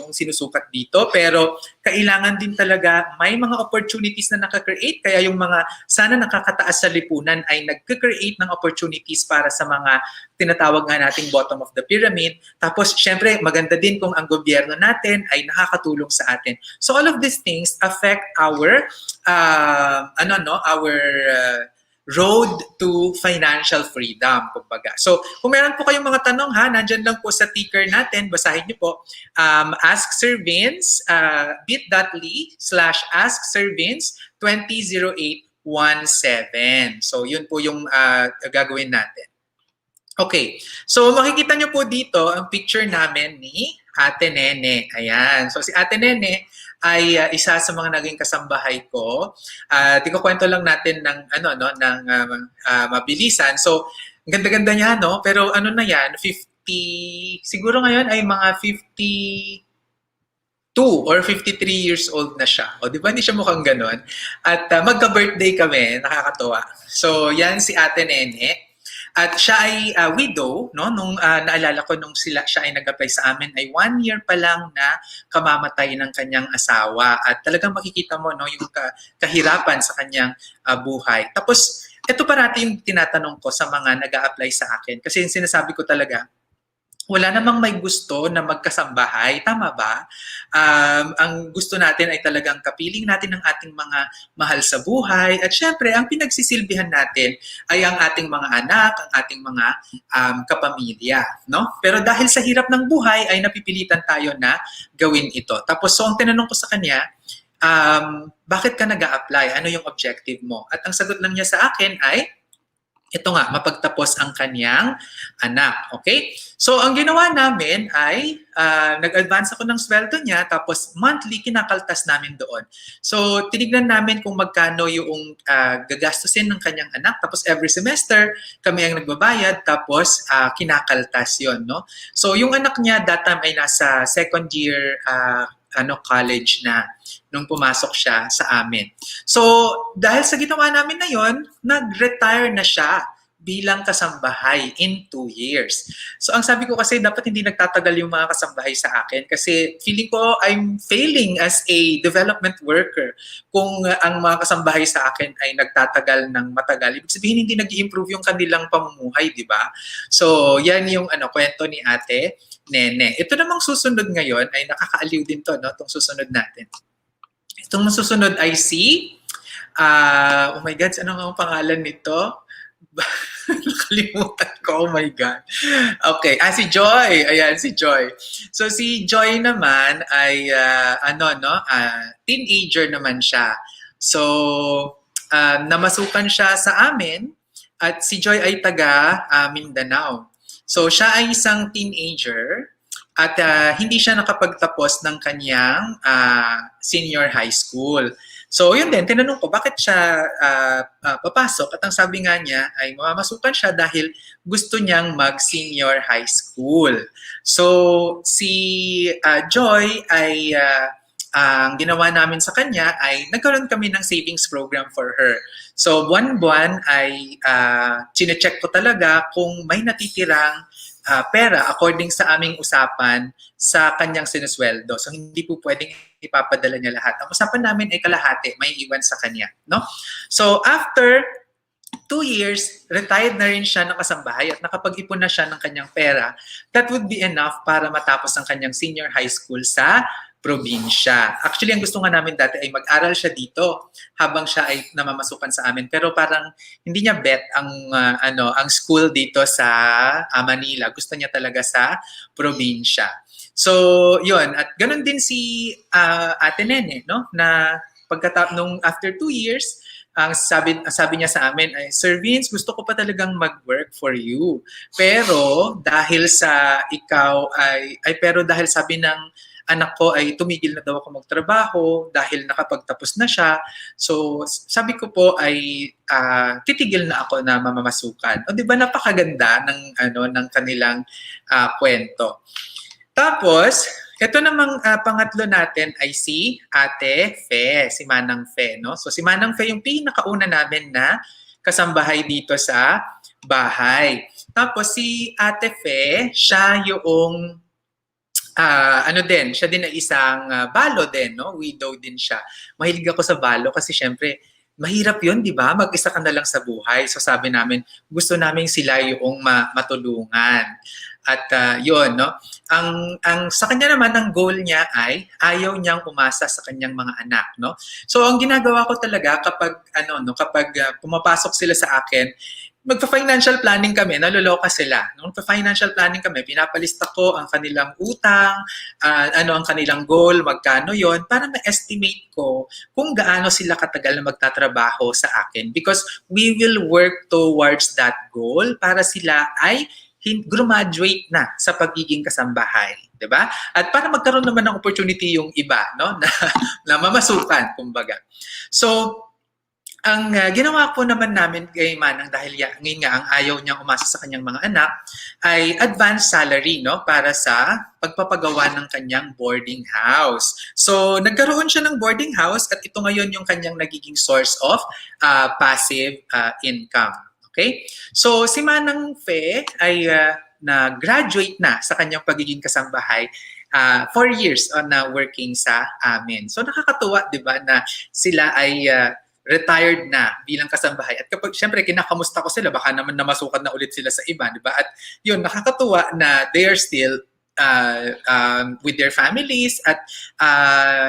sinusukat dito, pero kailangan din talaga may mga opportunities na nakakreate, kaya yung mga sana nakakataas sa lipunan ay nagka-create ng opportunities para sa mga tinatawag nga nating bottom of the pyramid. Tapos syempre maganda din kung ang gobyerno natin ay nakakatulong sa atin. So all of these things affect our road to financial freedom, kumbaga. So, kung meron po kayong mga tanong, nandyan lang po sa ticker natin, basahin niyo po, Ask Sir Vince, bit.ly/AskSirVince200817. So, yun po yung gagawin natin. Okay, so makikita niyo po dito ang picture namin ni Ate Nene. Ayan, so si Ate Nene ay isa sa mga naging kasambahay ko. Ikukwento lang natin ng mabilisan. So, ganda-ganda niya, no? Pero ano na yan, 50, siguro ngayon ay mga 52 or 53 years old na siya. O, di ba hindi siya mukhang ganon? At magka-birthday kami, nakakatuwa. So, yan si Ate Nene. At siya ay widow, no? Nung naalala ko nung siya ay nag-apply sa amin ay 1 year pa lang na kamamatay ng kanyang asawa. At talagang makikita mo, no, yung kahirapan sa kanyang buhay. Tapos ito parati yung tinatanong ko sa mga nag-a-apply sa akin, kasi yung sinasabi ko talaga, wala namang may gusto na magkasambahay, tama ba? Ang gusto natin ay talagang kapiling natin ang ating mga mahal sa buhay. At syempre, ang pinagsisilbihan natin ay ang ating mga anak, ang ating mga kapamilya. No? Pero dahil sa hirap ng buhay, ay napipilitan tayo na gawin ito. Tapos, so ang tinanong ko sa kanya, bakit ka nag-a-apply? Ano yung objective mo? At ang sagot lang niya sa akin ay, ito nga, mapagtapos ang kanyang anak. Okay? So, ang ginawa namin ay nag-advance ako ng sweldo niya, tapos monthly kinakaltas namin doon. So, tinignan namin kung magkano yung gagastusin ng kanyang anak, tapos every semester kami ang nagbabayad, tapos kinakaltas yon, no? So, yung anak niya that time ay nasa second year college na nung pumasok siya sa amin. So, dahil sa ginawa namin na yon, nag-retire na siya bilang kasambahay in 2 years. So ang sabi ko kasi dapat hindi nagtatagal yung mga kasambahay sa akin kasi feeling ko I'm failing as a development worker kung ang mga kasambahay sa akin ay nagtatagal ng matagal. Ibig sabihin hindi nag-i-improve yung kanilang pamumuhay, di ba? So yan yung kwento ni Ate Nene. Ito namang susunod ngayon ay nakakaaliw din to, no? Itong susunod natin. Itong susunod ay si oh my God, ano nga ang pangalan nito? Nakalimutan ko, oh my God. Okay, si Joy. Ayan, si Joy. So si Joy naman ay teenager naman siya. So namasukan siya sa amin at si Joy ay taga Mindanao. So siya ay isang teenager at hindi siya nakapagtapos ng kanyang senior high school. So yun din, tinanong ko bakit siya papasok at ang sabi nga niya ay mamamasukan siya dahil gusto niyang mag-senior high school. So si Joy ay ang ginawa namin sa kanya ay nagkaroon kami ng savings program for her. So buwan-buwan ay chinecheck ko talaga kung may natitirang pera according sa aming usapan sa kanyang sinusweldo. So hindi po pwedeng ipapadala niya lahat. Ang usapan namin ay kalahati, may iwan sa kanya, no? So after 2 years, retired na rin siya ng kasambahay at nakapag-ipon na siya ng kanyang pera. That would be enough para matapos ang kanyang senior high school sa probinsya. Actually, ang gusto nga namin dati ay mag-aral siya dito habang siya ay namamasukan sa amin. Pero parang hindi niya bet ang school dito sa Manila. Gusto niya talaga sa probinsya. So, yun. At ganun din si Ate Nene, no? Na nung after 2 years, ang sabi niya sa amin ay, Sir Vince, gusto ko pa talagang mag-work for you. Pero dahil sa ikaw pero dahil sabi ng anak ko ay tumigil na daw ako magtrabaho dahil nakapagtapos na siya. So sabi ko po ay titigil na ako na mamamasukan. O di ba napakaganda ng kanilang kwento. Tapos ito namang pangatlo natin ay si Ate Fe, si Manang Fe, no? So si Manang Fe yung pinakauna namin na kasambahay dito sa bahay. Tapos si Ate Fe, siya yung siya din ay isang balo din, no? Widow din siya. Mahilig ako sa balo kasi syempre, mahirap yun, di ba? Mag-isa ka na lang sa buhay. So sabi namin, gusto namin sila yung matulungan. At yun, no? Ang sa kanya naman, ang goal niya ay ayaw niyang umasa sa kanyang mga anak, no? So ang ginagawa ko talaga kapag pumapasok sila sa akin, magpa-financial planning kami, naluloka sila. Nung financial planning kami, pinapalista ko ang kanilang utang, ang kanilang goal, magkano yon para ma-estimate ko kung gaano sila katagal na magtatrabaho sa akin. Because we will work towards that goal para sila ay graduate na sa pagiging kasambahay, 'di ba? At para magkaroon naman ng opportunity yung iba, no, na mamasukan kumbaga. So ang ginawa po naman namin kay Manang dahil ngayon nga ang ayaw niyang umasa sa kanyang mga anak ay advance salary, no, para sa pagpapagawa ng kanyang boarding house. So nagkaroon siya ng boarding house at ito ngayon yung kanyang nagiging source of passive income. Okay? So si Manang Fe ay na-graduate na sa kanyang pagiging kasambahay 4 years na working sa amin. So nakakatuwa, 'di ba, na sila ay retired na bilang kasambahay. At kapag syempre kinakamusta ko sila, baka naman namasukan na ulit sila sa iba, 'di ba? At yun, nakakatuwa na they are still with their families at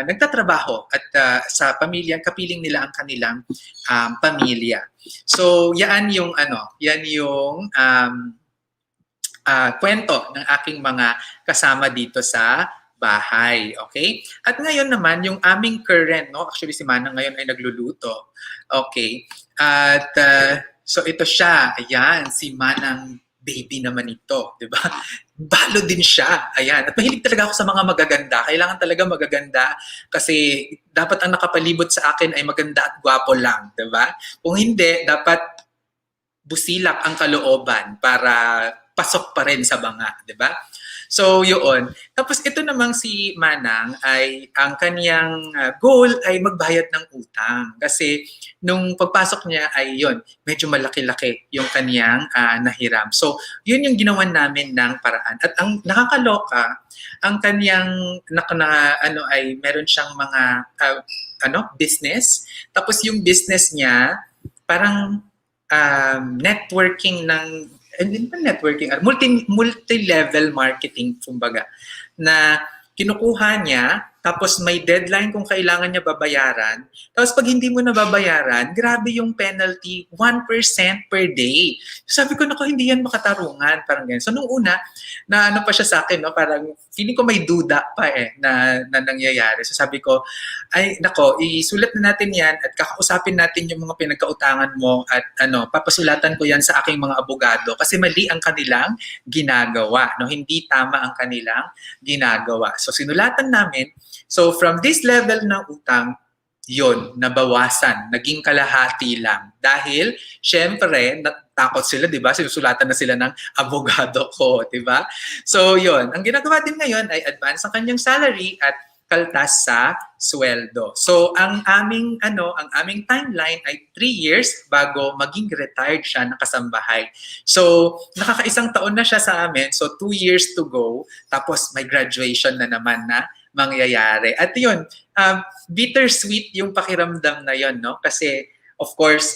nagtatrabaho at sa pamilya, kapiling nila ang kanilang pamilya. So yan yung kwento ng aking mga kasama dito sa bahay, okay? At ngayon naman, yung aming current, no? Actually, si Manang ngayon ay nagluluto. Okay. At so ito siya, ayan, si Manang baby naman ito, di ba? Balo din siya, ayan. At mahilig talaga ako sa mga magaganda. Kailangan talaga magaganda kasi dapat ang nakapalibot sa akin ay maganda at gwapo lang, di ba? Kung hindi, dapat busilak ang kalooban para pasok pa rin sa banga, di ba? So, yun. Tapos ito namang si Manang ay ang kaniyang goal ay magbayad ng utang. Kasi nung pagpasok niya ay yun, medyo malaki-laki yung kaniyang nahiram. So, yun yung ginawan namin ng paraan. At ang nakakaloka, ang kaniyang ano ay meron siyang mga business. Tapos yung business niya parang networking ng hindi pa networking, multi-level marketing, kumbaga, na kinukuha niya, tapos may deadline kung kailangan niya babayaran. Tapos pag hindi mo nababayaran, grabe yung penalty, 1% per day. Sabi ko, naku, hindi yan makatarungan. Parang ganyan. So nung una, na ano pa siya sa akin, no? Parang feeling ko may duda pa na nangyayari. So sabi ko, ay nako, isulat na natin yan at kakausapin natin yung mga pinagkautangan mo at papasulatan ko yan sa aking mga abogado kasi mali ang kanilang ginagawa. No? Hindi tama ang kanilang ginagawa. So sinulatan namin. So from this level ng utang, yon nabawasan, naging kalahati lang. Dahil, syempre, natakot sila, di ba? Sinusulatan na sila ng abogado ko, di ba? So, yon ang ginagawa din ngayon ay advance ang kanyang salary at kaltas sa sweldo. So, ang aming timeline ay 3 years bago maging retired siya ng kasambahay. So, nakakaisang taon na siya sa amin. So, 2 years to go. Tapos, may graduation na naman na mangyayari. At yun, bittersweet yung pakiramdam na yun, no? Kasi, of course,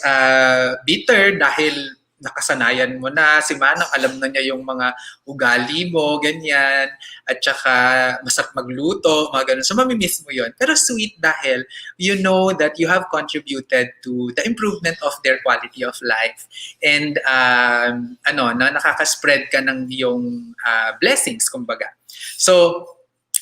bitter dahil nakasanayan mo na, si Manang alam na niya yung mga ugali mo, ganyan, at saka masarap magluto, mga ganun. So, mamimiss mo yun. Pero sweet dahil you know that you have contributed to the improvement of their quality of life. And, na nakaka-spread ka ng iyong blessings, kumbaga. So,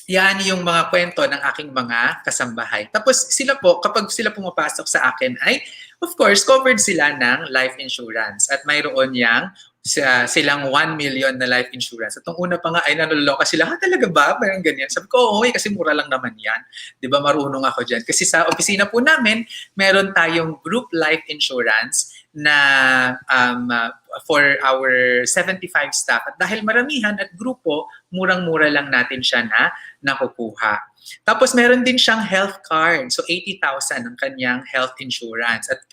yan yung mga kwento ng aking mga kasambahay. Tapos sila po, kapag sila pumapasok sa akin ay, of course, covered sila ng life insurance. At mayroon yang silang 1 million na life insurance. At una pa nga ay nanuloka sila, talaga ba? Parang ganyan. Sabi ko, oo, kasi mura lang naman yan. Di ba, marunong ako dyan. Kasi sa opisina po namin, meron tayong group life insurance na for our 75 staff. At dahil maramihan at grupo, murang-mura lang natin siya na nakukuha. Tapos meron din siyang health card. So 80,000 ang kanyang health insurance. At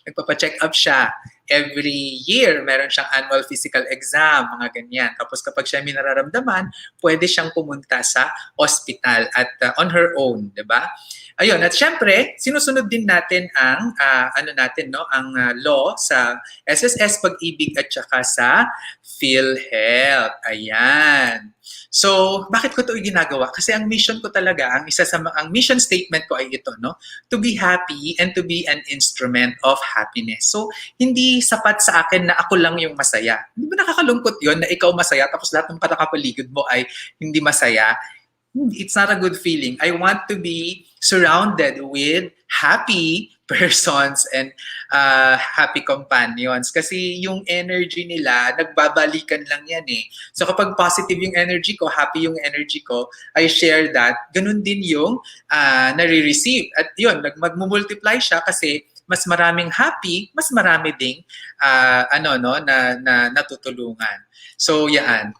nagpapa-check up siya every year. Meron siyang annual physical exam, mga ganyan. Tapos kapag siya may nararamdaman, pwede siyang pumunta sa hospital at on her own, 'di ba? Ayun, at syempre, sinusunod din natin ang ang law sa SSS Pag-ibig at saka sa PhilHealth. Ayan. So, bakit ko 'to ginagawa? Kasi ang mission ko talaga, ang mission statement ko ay ito, no? To be happy and to be an instrument of happiness. So, hindi sapat sa akin na ako lang yung masaya. Hindi ba nakakalungkot 'yon na ikaw masaya tapos lahat ng katakapaligid mo ay hindi masaya? It's not a good feeling. I want to be surrounded with happy persons and happy companions. Kasi yung energy nila, nagbabalikan lang yan eh. So kapag positive yung energy ko, happy yung energy ko, I share that. Ganun din yung nare-receive. At yun, magmumultiply siya kasi mas maraming happy, mas marami ding na natutulungan. So yan.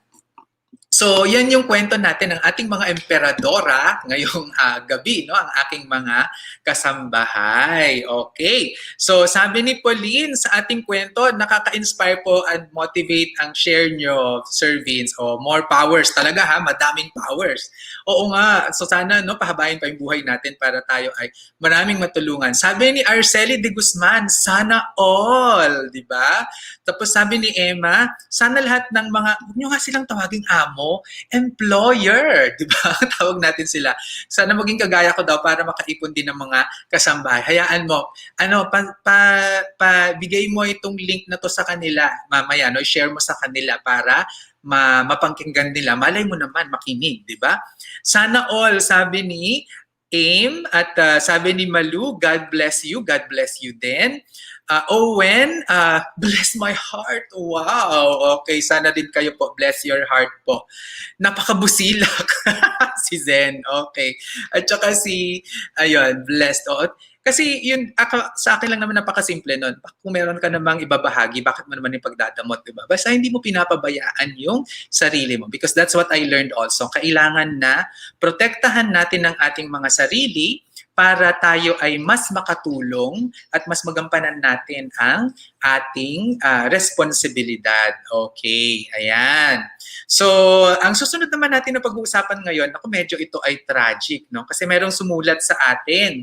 So, yan yung kwento natin ng ating mga emperadora ngayong gabi, no? Ang aking mga kasambahay. Okay. So, sabi ni Pauline sa ating kwento, nakaka-inspire po and motivate ang share nyo, Sir Vince. More powers talaga ha, madaming powers. Oo nga. So, sana pahabayin pa yung buhay natin para tayo ay maraming matulungan. Sabi ni Arceli de Guzman, sana all, di ba? Tapos sabi ni Emma, sana lahat ng mga, huwag nyo nga silang tawaging amo, employer, di ba? Tawag natin sila. Sana maging kagaya ko daw para makaipon din ng mga kasambahay. Hayaan mo, bigay mo itong link na to sa kanila mamaya, no? I-share mo sa kanila para mapangkinggan nila. Malay mo naman, makinig, di ba? Sana all, sabi ni Aim at sabi ni Malu, God bless you din. Owen, bless my heart. Wow. Okay, sana din kayo po. Bless your heart po. Napakabusilak. Si Zen, okay. At saka si, ayun, Blessed. Oo. Kasi yun, sa akin lang naman napakasimple nun. Kung meron ka namang ibabahagi, bakit mo naman yung pagdadamot, di ba? Basta hindi mo pinapabayaan yung sarili mo. Because that's what I learned also. Kailangan na protektahan natin ang ating mga sarili para tayo ay mas makatulong at mas magampanan natin ang ating responsibilidad. Okay, ayan. So, ang susunod naman natin na pag-uusapan ngayon, ako medyo ito ay tragic, no? Kasi merong sumulat sa atin.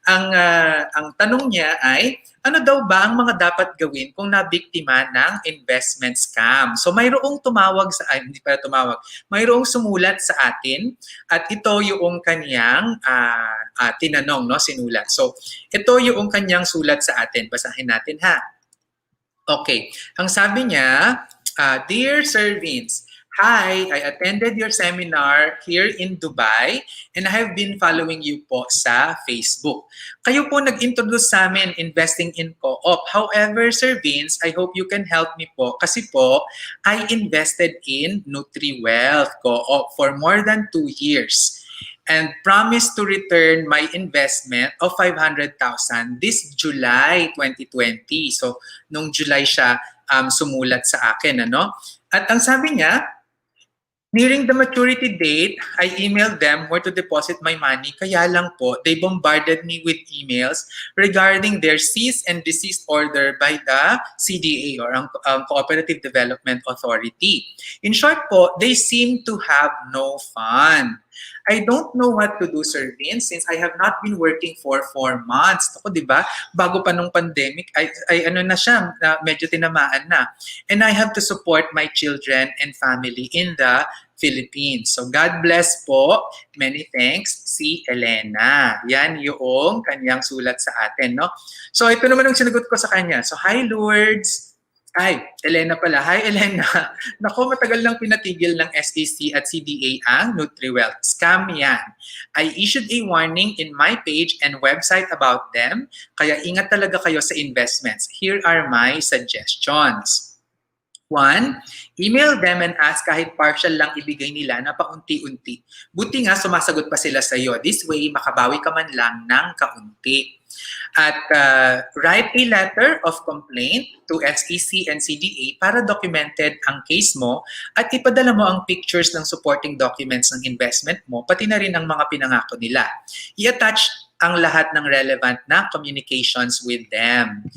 Ang tanong niya ay, ano daw ba ang mga dapat gawin kung nabiktima ng investment scam? So mayroong tumawag sa, hindi pala tumawag, mayroong sumulat sa atin at ito yung kanyang tinanong, no, sinulat. So ito yung kanyang sulat sa atin. Basahin natin ha. Okay, ang sabi niya, Dear Sir Vince, hi, I attended your seminar here in Dubai and I have been following you po sa Facebook. Kayo po nag-introduce sa amin investing in co-op. However, Sir Vince, I hope you can help me po kasi po I invested in NutriWealth co-op for more than 2 years and promised to return my investment of 500,000 this July 2020. So, nung July siya sumulat sa akin, ano? At ang sabi niya, nearing the maturity date, I emailed them where to deposit my money. Kaya lang po, they bombarded me with emails regarding their cease and desist order by the CDA or ang Cooperative Development Authority. In short po, they seem to have no fun. I don't know what to do, Sir Vince, since I have not been working for 4 months. Ako, di ba? Bago pa nung pandemic, ay ano na siya, medyo tinamaan na. And I have to support my children and family in the Philippines. So God bless po. Many thanks, si Elena. Yan yung kanyang sulat sa atin, no? So ito naman ang sinagot ko sa kanya. So hi Lourdes. Ay, Elena pala. Hi, Elena. Nako, matagal lang pinatigil ng SEC at CDA ang NutriWealth. Scam yan. I issued a warning in my page and website about them, kaya ingat talaga kayo sa investments. Here are my suggestions. 1, email them and ask kahit partial lang ibigay nila na paunti-unti. Buti nga sumasagot pa sila sa iyo. This way, makabawi ka man lang ng kaunti. At write a letter of complaint to SEC and CDA para documented ang case mo at ipadala mo ang pictures ng supporting documents ng investment mo, pati na rin ang mga pinangako nila. I-attach ang lahat ng relevant na communications with them.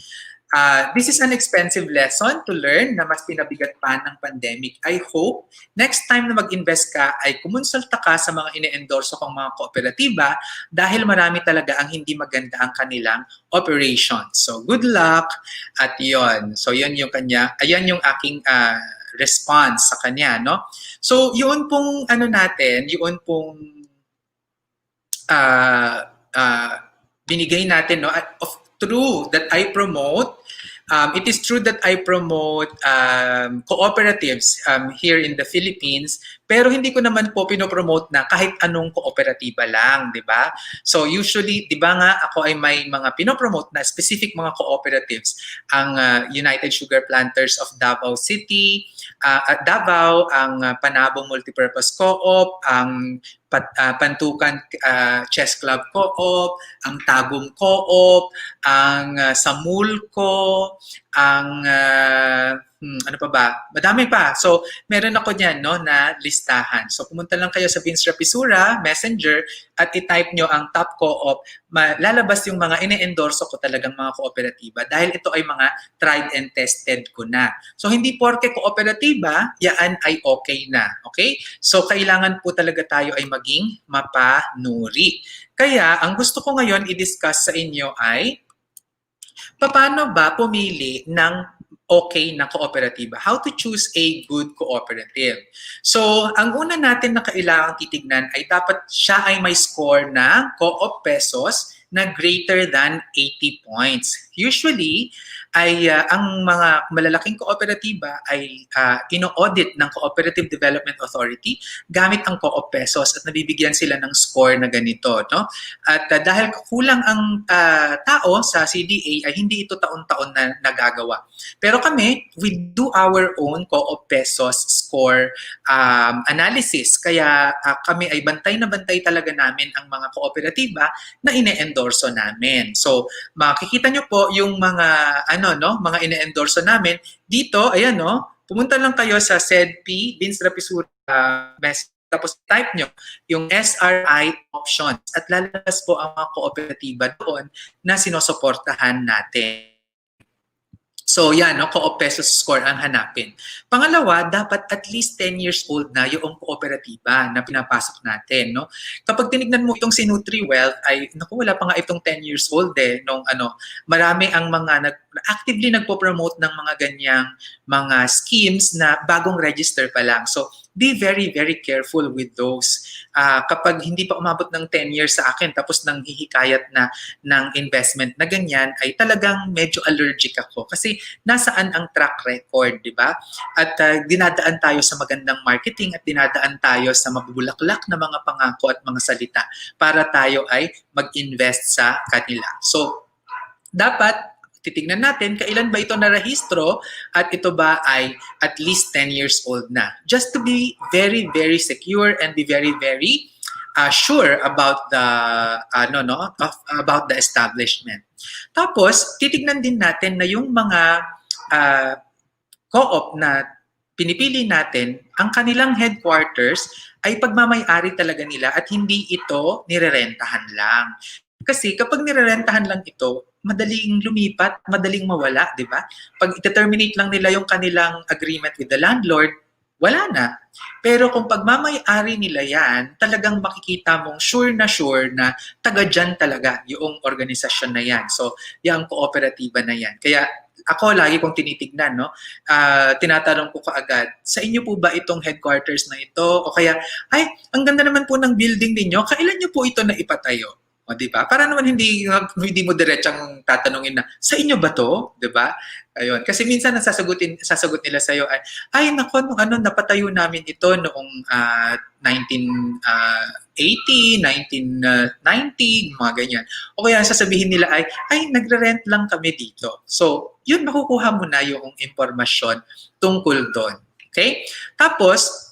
This is an expensive lesson to learn na mas pinabigat pa ng pandemic. I hope next time na mag-invest ka ay kumonsulta ka sa mga ine-endorso kong mga kooperatiba dahil marami talaga ang hindi maganda ang kanilang operations. So good luck at yon. So yun yung kanya, ayan yung aking response sa kanya, no? So yun pong ano natin, yun pong binigay natin, no? True that I promote. It is true that I promote cooperatives here in the Philippines, pero hindi ko naman po pinopromote na kahit anong kooperatiba lang, di ba? So usually, di ba nga ako ay may mga pinopromote na specific mga cooperatives, ang United Sugar Planters of Davao City, at Davao, ang Panabong Multipurpose Co-op, ang Pantukan Chess Club Co-op, ang Tagum Co-op, ang Samulco, ang ano pa ba? Madami pa. So, meron ako niyan, no, na listahan. So, pumunta lang kayo sa Vince Rapisura, Messenger, at i-type nyo ang top co-op. Lalabas yung mga ine-endorso ko talagang mga kooperatiba dahil ito ay mga tried and tested ko na. So, hindi porke kooperatiba, yan ay okay na. Okay? So, kailangan po talaga tayo ay maging mapanuri. Kaya, ang gusto ko ngayon i-discuss sa inyo ay paano ba pumili ng okay na kooperatiba? How to choose a good cooperative? So, ang una natin na kailangang titignan ay dapat siya ay may score ng co-op pesos na greater than 80 points. Usually, ay ang mga malalaking kooperatiba ay ino-audit ng Cooperative Development Authority gamit ang Co-op Pesos at nabibigyan sila ng score na ganito. No? At dahil kulang ang tao sa CDA ay hindi ito taon-taon na nagagawa. Pero kami, we do our own Co-op Pesos score analysis. Kaya kami ay bantay na bantay talaga namin ang mga kooperatiba na ine-endorso namin. So, makikita nyo po yung mga mga ine-endorso namin dito. Ayan, no? Pumunta lang kayo sa SEDP, Vince Rapisura message. Tapos type nyo yung SRI options at lalabas po ang mga kooperatiba doon na sinusuportahan natin. So yan, no, Co-op Pesos score ang hanapin. Pangalawa, dapat at least 10 years old na yung kooperatiba na pinapasok natin. No? Kapag tinignan mo itong si NutriWealth, ay naku, wala pa nga itong 10 years old nung marami ang mga actively nagpo-promote ng mga ganyang mga schemes na bagong register pa lang. So be very, very careful with those. Kapag hindi pa umabot ng 10 years sa akin, tapos nang hihikayat na ng investment na ganyan, ay talagang medyo allergic ako. Kasi nasaan ang track record, di ba? At dinadaan tayo sa magandang marketing at dinadaan tayo sa mabubulaklak na mga pangako at mga salita para tayo ay mag-invest sa kanila. So, dapat titignan natin kailan ba ito narehistro at ito ba ay at least 10 years old na. Just to be very, very secure and be very, very sure about the about the establishment. Tapos, titignan din natin na yung mga co-op na pinipili natin, ang kanilang headquarters ay pagmamay-ari talaga nila at hindi ito nirerentahan lang. Kasi kapag nirerentahan lang ito, madaling lumipat, madaling mawala, di ba? Pag i-terminate lang nila yung kanilang agreement with the landlord, wala na. Pero kung pagmamay-ari nila yan, talagang makikita mong sure na taga dyan talaga yung organisasyon na yan. So, yung kooperatiba na yan. Kaya ako lagi kong tinitignan, no? Tinatanong ko kaagad, sa inyo po ba itong headquarters na ito? O kaya, ay, ang ganda naman po ng building ninyo, kailan nyo po ito na ipatayo? O, di ba? Para naman hindi mo diretsang tatanungin na, sa inyo ba to? Di ba? Ayun. Kasi minsan sasagot nila sa iyo ay nako, napatayo namin ito noong 1980, 1990, mga ganyan. O kaya sasabihin nila ay nagre-rent lang kami dito. So, yun, makukuha mo na yung impormasyon tungkol doon. Okay? Tapos,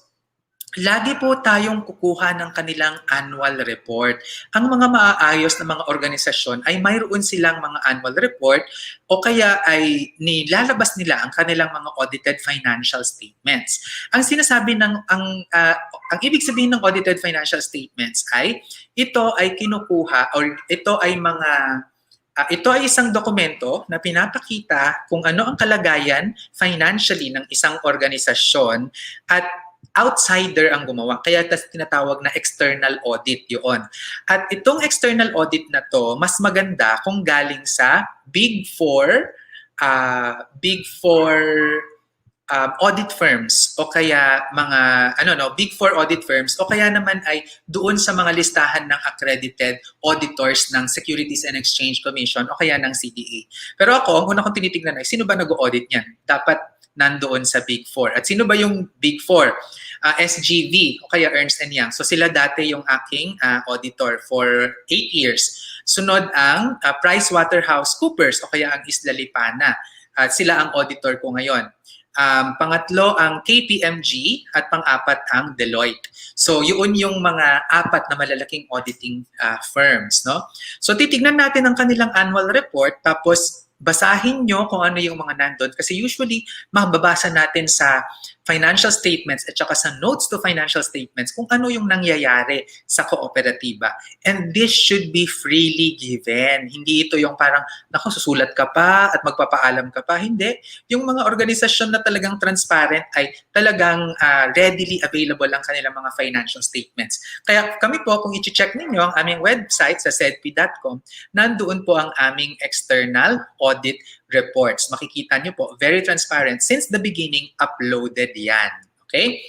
lagi po tayong kukuha ng kanilang annual report. Ang mga maaayos na mga organisasyon ay mayroon silang mga annual report o kaya ay nilalabas nila ang kanilang mga audited financial statements. Ang sinasabi ang ibig sabihin ng audited financial statements ay ito ay kinukuha or ito ay isang dokumento na pinapakita kung ano ang kalagayan financially ng isang organisasyon at outsider ang gumawa. Kaya tinatawag na external audit yun. At itong external audit na to, mas maganda kung galing sa Big Four audit firms o kaya mga Big Four audit firms o kaya naman ay doon sa mga listahan ng accredited auditors ng Securities and Exchange Commission o kaya ng CDA. Pero ako, ang una kong tinitingnan ay sino ba nag-audit niyan? Dapat nandoon sa Big Four. At sino ba yung Big Four? SGV o kaya Ernst & Young. So sila dati yung aking auditor for 8 years. Sunod ang PricewaterhouseCoopers o kaya ang Isla Lipana. Sila ang auditor ko ngayon. Pangatlo ang KPMG at pang-apat ang Deloitte. So yun yung mga apat na malalaking auditing firms, no? So titignan natin ang kanilang annual report tapos basahin nyo kung ano yung mga nandun kasi usually mababasa natin sa financial statements at saka sa notes to financial statements kung ano yung nangyayari sa kooperatiba. And this should be freely given. Hindi ito yung parang, naku, susulat ka pa at magpapaalam ka pa. Hindi. Yung mga organisasyon na talagang transparent ay talagang readily available ang kanilang mga financial statements. Kaya kami po, kung i-check ninyo ang aming website sa sedp.com, nandoon po ang aming external audit reports. Makikita nyo po, very transparent. Since the beginning, uploaded yan. Okay?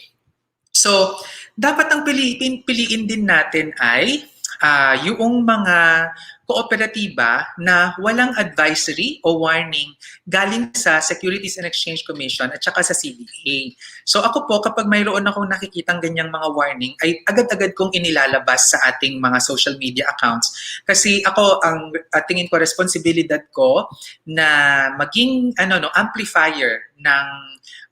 So, dapat ang piliin din natin ay yung mga kooperatiba na walang advisory o warning galing sa Securities and Exchange Commission at saka sa CBA. So ako po, kapag mayroon akong nakikitang ganyang mga warning, ay agad-agad kong inilalabas sa ating mga social media accounts. Kasi ako, ang tingin ko, responsibilidad ko na maging amplifier ng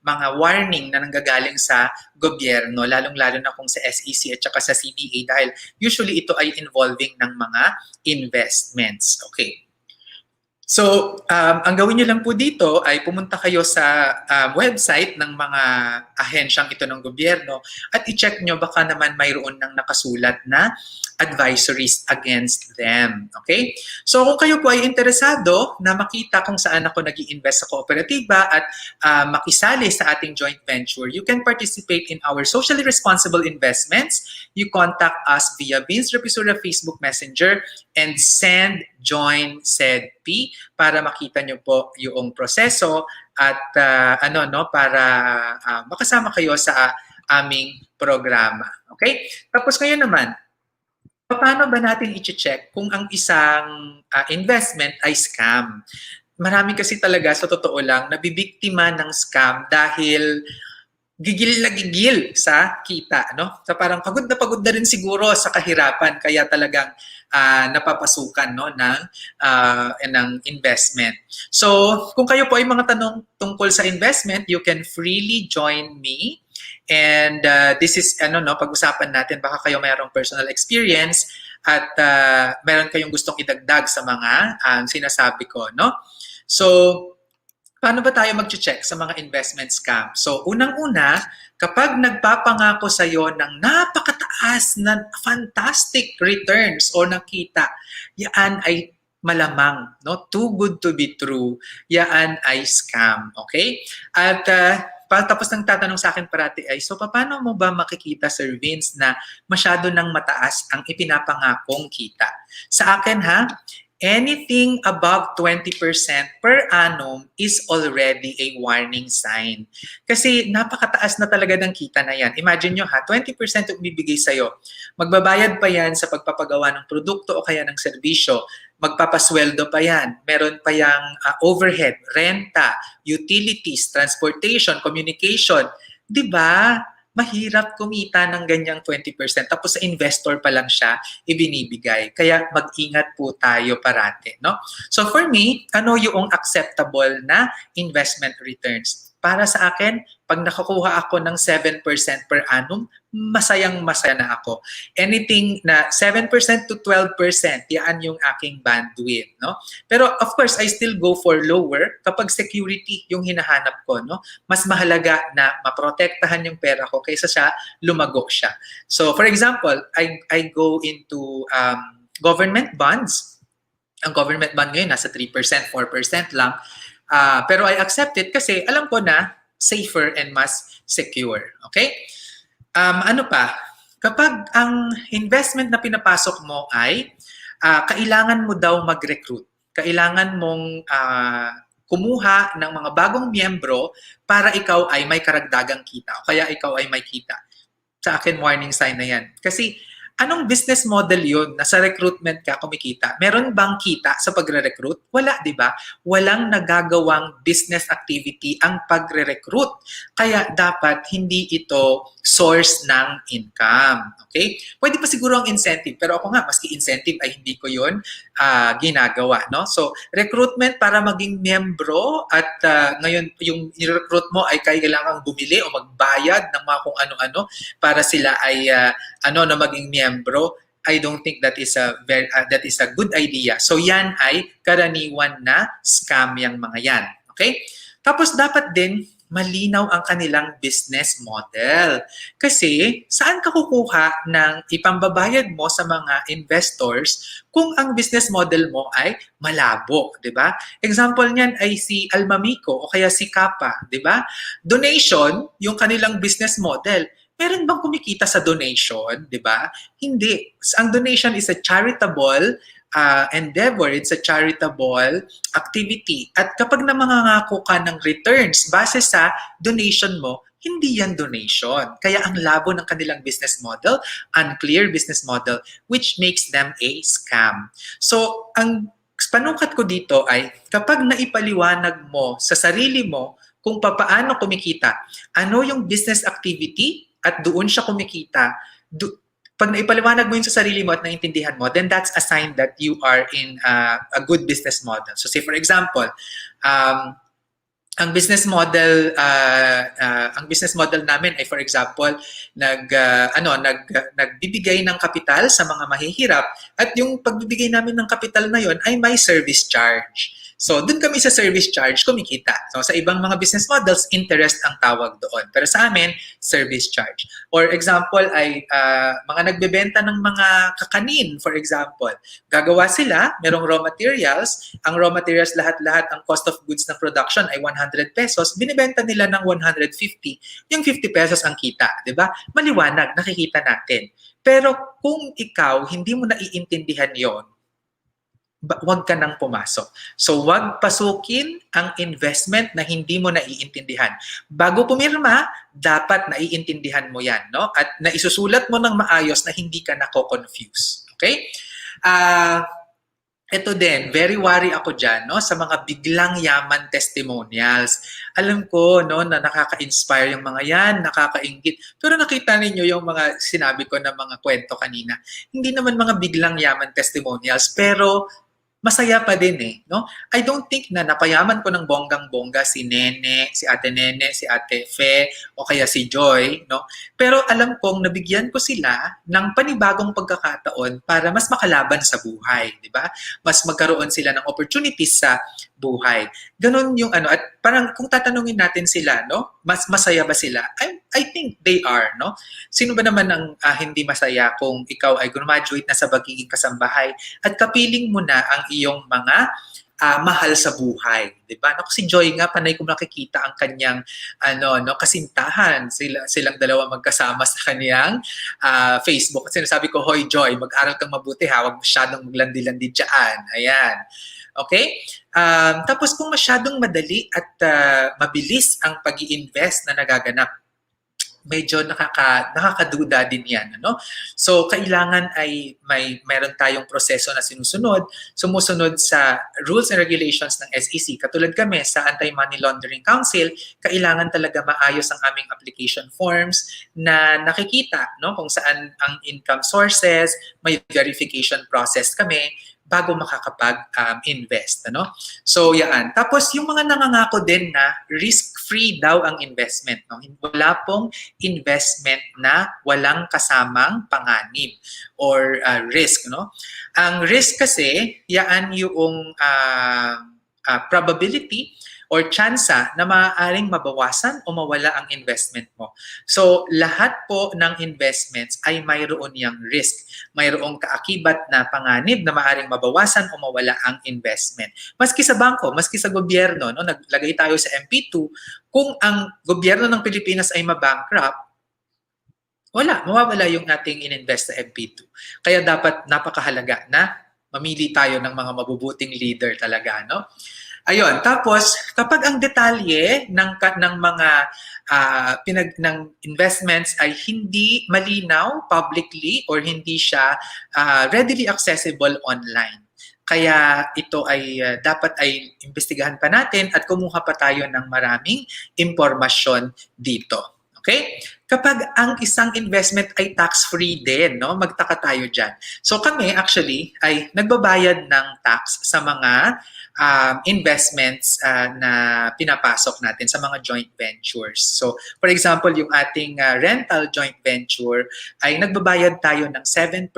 mga warning na nanggagaling sa gobyerno, lalong-lalo na kung sa SEC at saka sa CBA dahil usually ito ay involving ng mga investments. Okay. So, ang gawin nyo lang po dito ay pumunta kayo sa website ng mga ahensyang ito ng gobyerno at i-check nyo baka naman mayroon ng nakasulat na advisories against them. Okay? So, kung kayo po ay interesado na makita kung saan ako nag-i-invest sa kooperatiba at makisali sa ating joint venture, you can participate in our socially responsible investments. You contact us via Vince Rapisura Facebook Messenger and send join said P para makita nyo po yung proseso at para makasama kayo sa aming programa. Okay? Tapos ngayon naman, paano ba natin i-check kung ang isang investment ay scam? Marami kasi talaga sa totoo lang nabibiktima ng scam dahil gigil na gigil sa kita, no? So parang pagod na rin siguro sa kahirapan kaya talagang napapasukan ng investment. So, kung kayo po ay mga tanong tungkol sa investment, you can freely join me. And this is pag-usapan natin baka kayo mayroong personal experience at meron kayong gustong idagdag sa mga sinasabi ko, no? So, paano ba tayo mag-check sa mga investment scam? So, unang-una, kapag nagpapangako sa iyo ng napakataas na fantastic returns o nakita, yan ay malamang, no? Too good to be true. Yan ay scam, okay? At tapos nang tatanong sa akin parati ay, so paano mo ba makikita, Sir Vince, na masyado nang mataas ang ipinapangakong kita? Sa akin anything above 20% per annum is already a warning sign. Kasi napakataas na talaga ng kita na yan. Imagine nyo 20% yung bibigay sa'yo. Magbabayad pa yan sa pagpapagawa ng produkto o kaya ng serbisyo. Magpapasweldo pa yan. Meron pa yang overhead, renta, utilities, transportation, communication. Diba? Mahirap kumita ng ganyang 20%. Tapos sa investor pa lang siya ibinibigay. Kaya mag-ingat po tayo parate, no? So for me, ano yung acceptable na investment returns? Para sa akin, pag nakakuha ako ng 7% per annum, masayang-masaya na ako. Anything na 7% to 12%, yan yung aking bandwidth, no? Pero of course, I still go for lower kapag security yung hinahanap ko, no? Mas mahalaga na maprotektahan yung pera ko kaysa siya lumago siya. So for example, I go into government bonds. Ang government bond ngayon nasa 3%, 4% lang. Pero I accept it kasi alam ko na safer and mas secure. Okay? Ano pa? Kapag ang investment na pinapasok mo ay kailangan mo daw mag-recruit. Kailangan mong kumuha ng mga bagong miyembro para ikaw ay may karagdagang kita o kaya ikaw ay may kita. Sa akin, warning sign na yan. Kasi anong business model yun na sa recruitment ka kumikita? Meron bang kita sa pagre-recruit? Wala, di ba? Walang nagagawang business activity ang pagre-recruit. Kaya dapat hindi ito source ng income. Okay? Pwede pa siguro ang incentive. Pero ako nga, maski incentive ay hindi ko yun ginagawa. No? So, recruitment para maging miyembro at ngayon yung i-recruit mo ay kailangang bumili o magbayad ng mga kung ano-ano para sila ay na maging miyembro. I don't think that is a good idea. So yan ay karaniwan na scam yang mga yan. Okay? Tapos dapat din malinaw ang kanilang business model. Kasi saan ka kukuha ng ipambabayad mo sa mga investors kung ang business model mo ay malabo, 'di ba? Example niyan ay si Almamico o kaya si Kappa, 'di ba? Donation, yung kanilang business model. Meron bang kumikita sa donation, di ba? Hindi. Ang donation is a charitable endeavor. It's a charitable activity. At kapag namangangako ka ng returns base sa donation mo, hindi yan donation. Kaya ang labo ng kanilang business model, unclear business model, which makes them a scam. So, ang panukat ko dito ay kapag naipaliwanag mo sa sarili mo kung paano kumikita, ano yung business activity at doon siya kumikita, pag naipaliwanag mo yun sa sarili mo at naintindihan mo, then that's a sign that you are in a good business model. So say for example, ang business model namin ay for example nagbibigay ng kapital sa mga mahihirap at yung pagbibigay namin ng kapital na yon ay may service charge. So, dun kami sa service charge kumikita. So, sa ibang mga business models, interest ang tawag doon. Pero sa amin, service charge. Or example ay mga nagbebenta ng mga kakanin, for example. Gagawa sila, merong raw materials. Ang raw materials lahat-lahat, ang cost of goods ng production ay 100 pesos. Binibenta nila ng 150. Yung 50 pesos ang kita, di ba? Maliwanag, nakikita natin. Pero kung ikaw, hindi mo naiintindihan yon, wag ka nang pumasok. So, wag pasukin ang investment na hindi mo naiintindihan. Bago pumirma, dapat naiintindihan mo yan, no? At naisusulat mo ng maayos na hindi ka nako-confuse. Okay? Ito din, very worry ako dyan, no? Sa mga biglang yaman testimonials. Alam ko, no, na nakaka-inspire yung mga yan, nakakaingit. Pero nakita ninyo yung mga sinabi ko na mga kwento kanina. Hindi naman mga biglang yaman testimonials, pero masaya pa din eh, no? I don't think na napayaman ko ng bonggang-bongga si Nene, si Ate Nene, si Ate Fe, o kaya si Joy, no? Pero alam kong nabigyan ko sila ng panibagong pagkakataon para mas makalaban sa buhay, di ba? Mas magkaroon sila ng opportunities sa buhay. Ganon yung ano, at parang kung tatanungin natin sila, no? Mas masaya ba sila? I think they are, no? Sino ba naman ang hindi masaya kung ikaw ay graduate na sa pagiging kasambahay at kapiling mo na ang iyong mga mahal sa buhay, 'di ba? Naku, si Joy nga panay ko nakikita ang kanyang kasintahan. Silang dalawa magkasama sa kaniyang Facebook. Kasi sinasabi ko, "Hoy Joy, mag-aral kang mabuti ha, huwag masyadong maglandi-landi diyan." Ayan. Okay? Tapos kung masyadong madali at mabilis ang pag-i-invest na nagaganap, medyo nakakaduda din yan, ano? So kailangan ay meron tayong proseso na sumusunod sa rules and regulations ng SEC. Katulad kami sa Anti-Money Laundering Council, kailangan talaga maayos ang aming application forms na nakikita, no, kung saan ang income sources, may verification process kami bago makakapag-invest, ano? So, yan. Tapos, yung mga nangangako din na risk-free daw ang investment, no? Wala pong investment na walang kasamang panganib or risk, no? Ang risk kasi, yan yung probability or tsansa na maaaring mabawasan o mawala ang investment mo. So, lahat po ng investments ay mayroon yang risk. Mayroong kaakibat na panganib na maaaring mabawasan o mawala ang investment. Maski sa bangko, maski sa gobyerno, no, naglagay tayo sa MP2, kung ang gobyerno ng Pilipinas ay mabankrupt, mawawala yung ating ininvest sa MP2. Kaya dapat napakahalaga na mamili tayo ng mga mabubuting leader talaga, no? Ayun, tapos kapag ang detalye ng mga ng investments ay hindi malinaw publicly or hindi siya readily accessible online. Kaya ito ay dapat ay imbestigahan pa natin at kumuha pa tayo ng maraming impormasyon dito. Okay? Kapag ang isang investment ay tax-free din, no? Magtaka tayo dyan. So kami actually ay nagbabayad ng tax sa mga investments na pinapasok natin sa mga joint ventures. So, for example, yung ating rental joint venture ay nagbabayad tayo ng 7%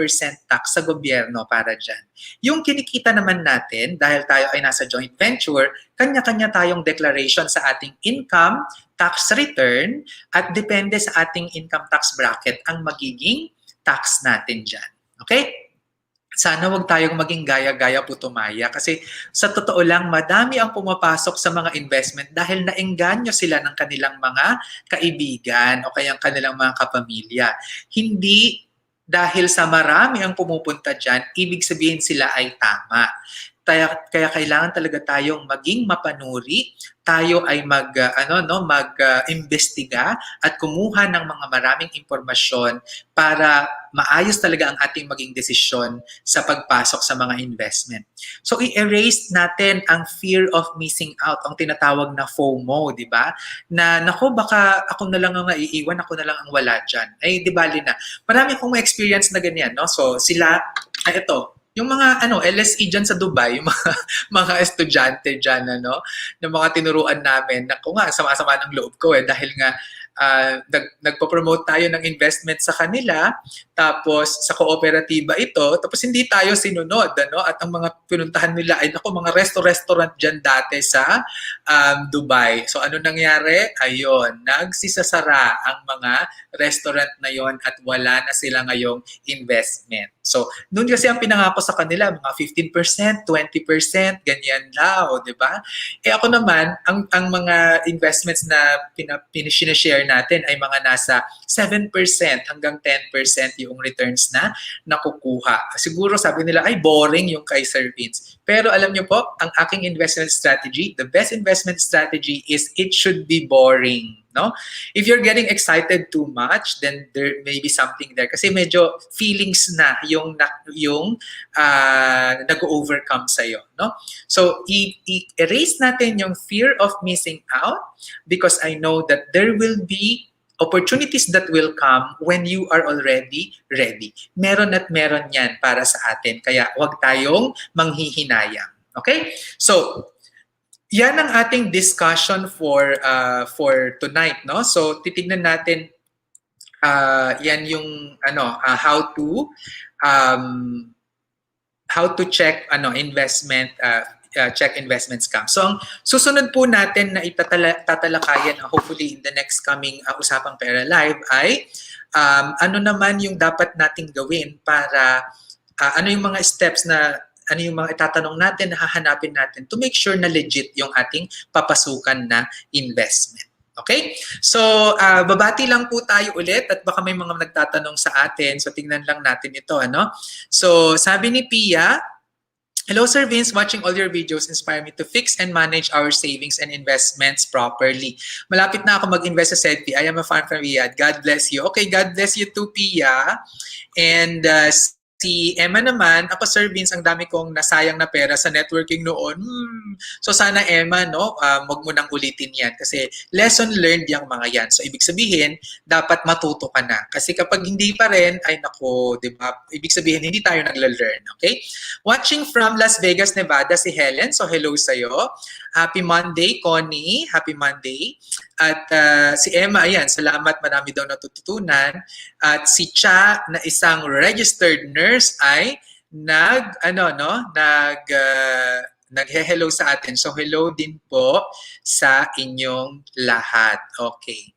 tax sa gobyerno para dyan. Yung kinikita naman natin, dahil tayo ay nasa joint venture, kanya-kanya tayong declaration sa ating income, tax return, at depende sa ating income tax bracket ang magiging tax natin dyan. Okay? Sana wag tayong maging gaya-gaya putumaya kasi sa totoo lang madami ang pumapasok sa mga investment dahil naengganyo sila ng kanilang mga kaibigan o kaya kanilang mga kapamilya. Hindi dahil sa marami ang pumupunta dyan, ibig sabihin sila ay tama. kaya kailangan talaga tayong maging mapanuri, tayo ay mag-imbestiga at kumuha ng mga maraming impormasyon para maayos talaga ang ating maging desisyon sa pagpasok sa mga investment. So i-erase natin ang fear of missing out, ang tinatawag na FOMO, di ba? Na nako, baka ako na lang ang naiiwan, ako na lang ang wala dyan. Ay, di bali na. Marami akong experience na ganyan, no? So sila, ito, yung mga LSE dyan sa Dubai, yung mga estudyante dyan, ng mga tinuruan namin, na nga, sama-sama ng loob ko dahil nga nagpo-promote tayo ng investment sa kanila, tapos sa kooperatiba ito, tapos hindi tayo sinunod, at ang mga pinuntahan nila ay mga restaurant dyan dati sa Dubai. So ano nangyari? Ayun, nagsisasara ang mga restaurant na yon at wala na sila ngayong investment. So, noon kasi ang pinangako sa kanila, mga 15%, 20%, ganyan daw, di ba? Ako naman, ang mga investments na pinishare natin ay mga nasa 7% hanggang 10% yung returns na nakukuha. Siguro sabi nila, ay boring yung kay Sir Vince. Pero alam niyo po, ang aking investment strategy, the best investment strategy is it should be boring. No? If you're getting excited too much, then there may be something there. Kasi medyo feelings na yung nag-overcome sa'yo. No? So, i-erase natin yung fear of missing out because I know that there will be opportunities that will come when you are already ready. Meron at meron yan para sa atin. Kaya huwag tayong manghihinayang. Okay? So, yan ang ating discussion for tonight, no? So titignan natin yan yung how to check investment check investment scam. So ang susunod po natin na tatalakayan hopefully in the next coming Usapang Pera Live ay ano naman yung dapat nating gawin para ano yung mga steps na ano yung mga itatanong natin, hahanapin natin to make sure na legit yung ating papasukan na investment. Okay? So, babati lang po tayo ulit at baka may mga nagtatanong sa atin. So, tingnan lang natin ito. So, sabi ni Pia, hello, Sir Vince. Watching all your videos inspire me to fix and manage our savings and investments properly. Malapit na ako mag-invest sa SEDPI. I am a fan from Riyadh. God bless you. Okay, God bless you too, Pia. And si Emma naman, ako Sir Vince, ang dami kong nasayang na pera sa networking noon. So sana Emma, wag mo nang ulitin yan kasi lesson learned yung mga yan. So ibig sabihin, dapat matuto ka na. Kasi kapag hindi pa rin, ay nako, di ba? Ibig sabihin, hindi tayo nagla-learn. Okay? Watching from Las Vegas, Nevada, si Helen. So hello sa'yo. Happy Monday, Connie. Happy Monday. At si Emma, ayan, salamat, marami daw natututunan. At si Cha, na isang registered nurse, ay nag-hello sa atin. So hello din po sa inyong lahat. Okay.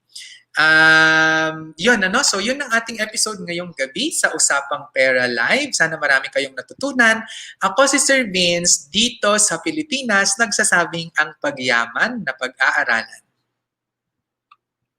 So yun ang ating episode ngayong gabi sa Usapang Pera Live. Sana marami kayong natutunan. Ako si Sir Vince, dito sa Pilipinas, nagsasabing ang pagyaman na pag-aaralan.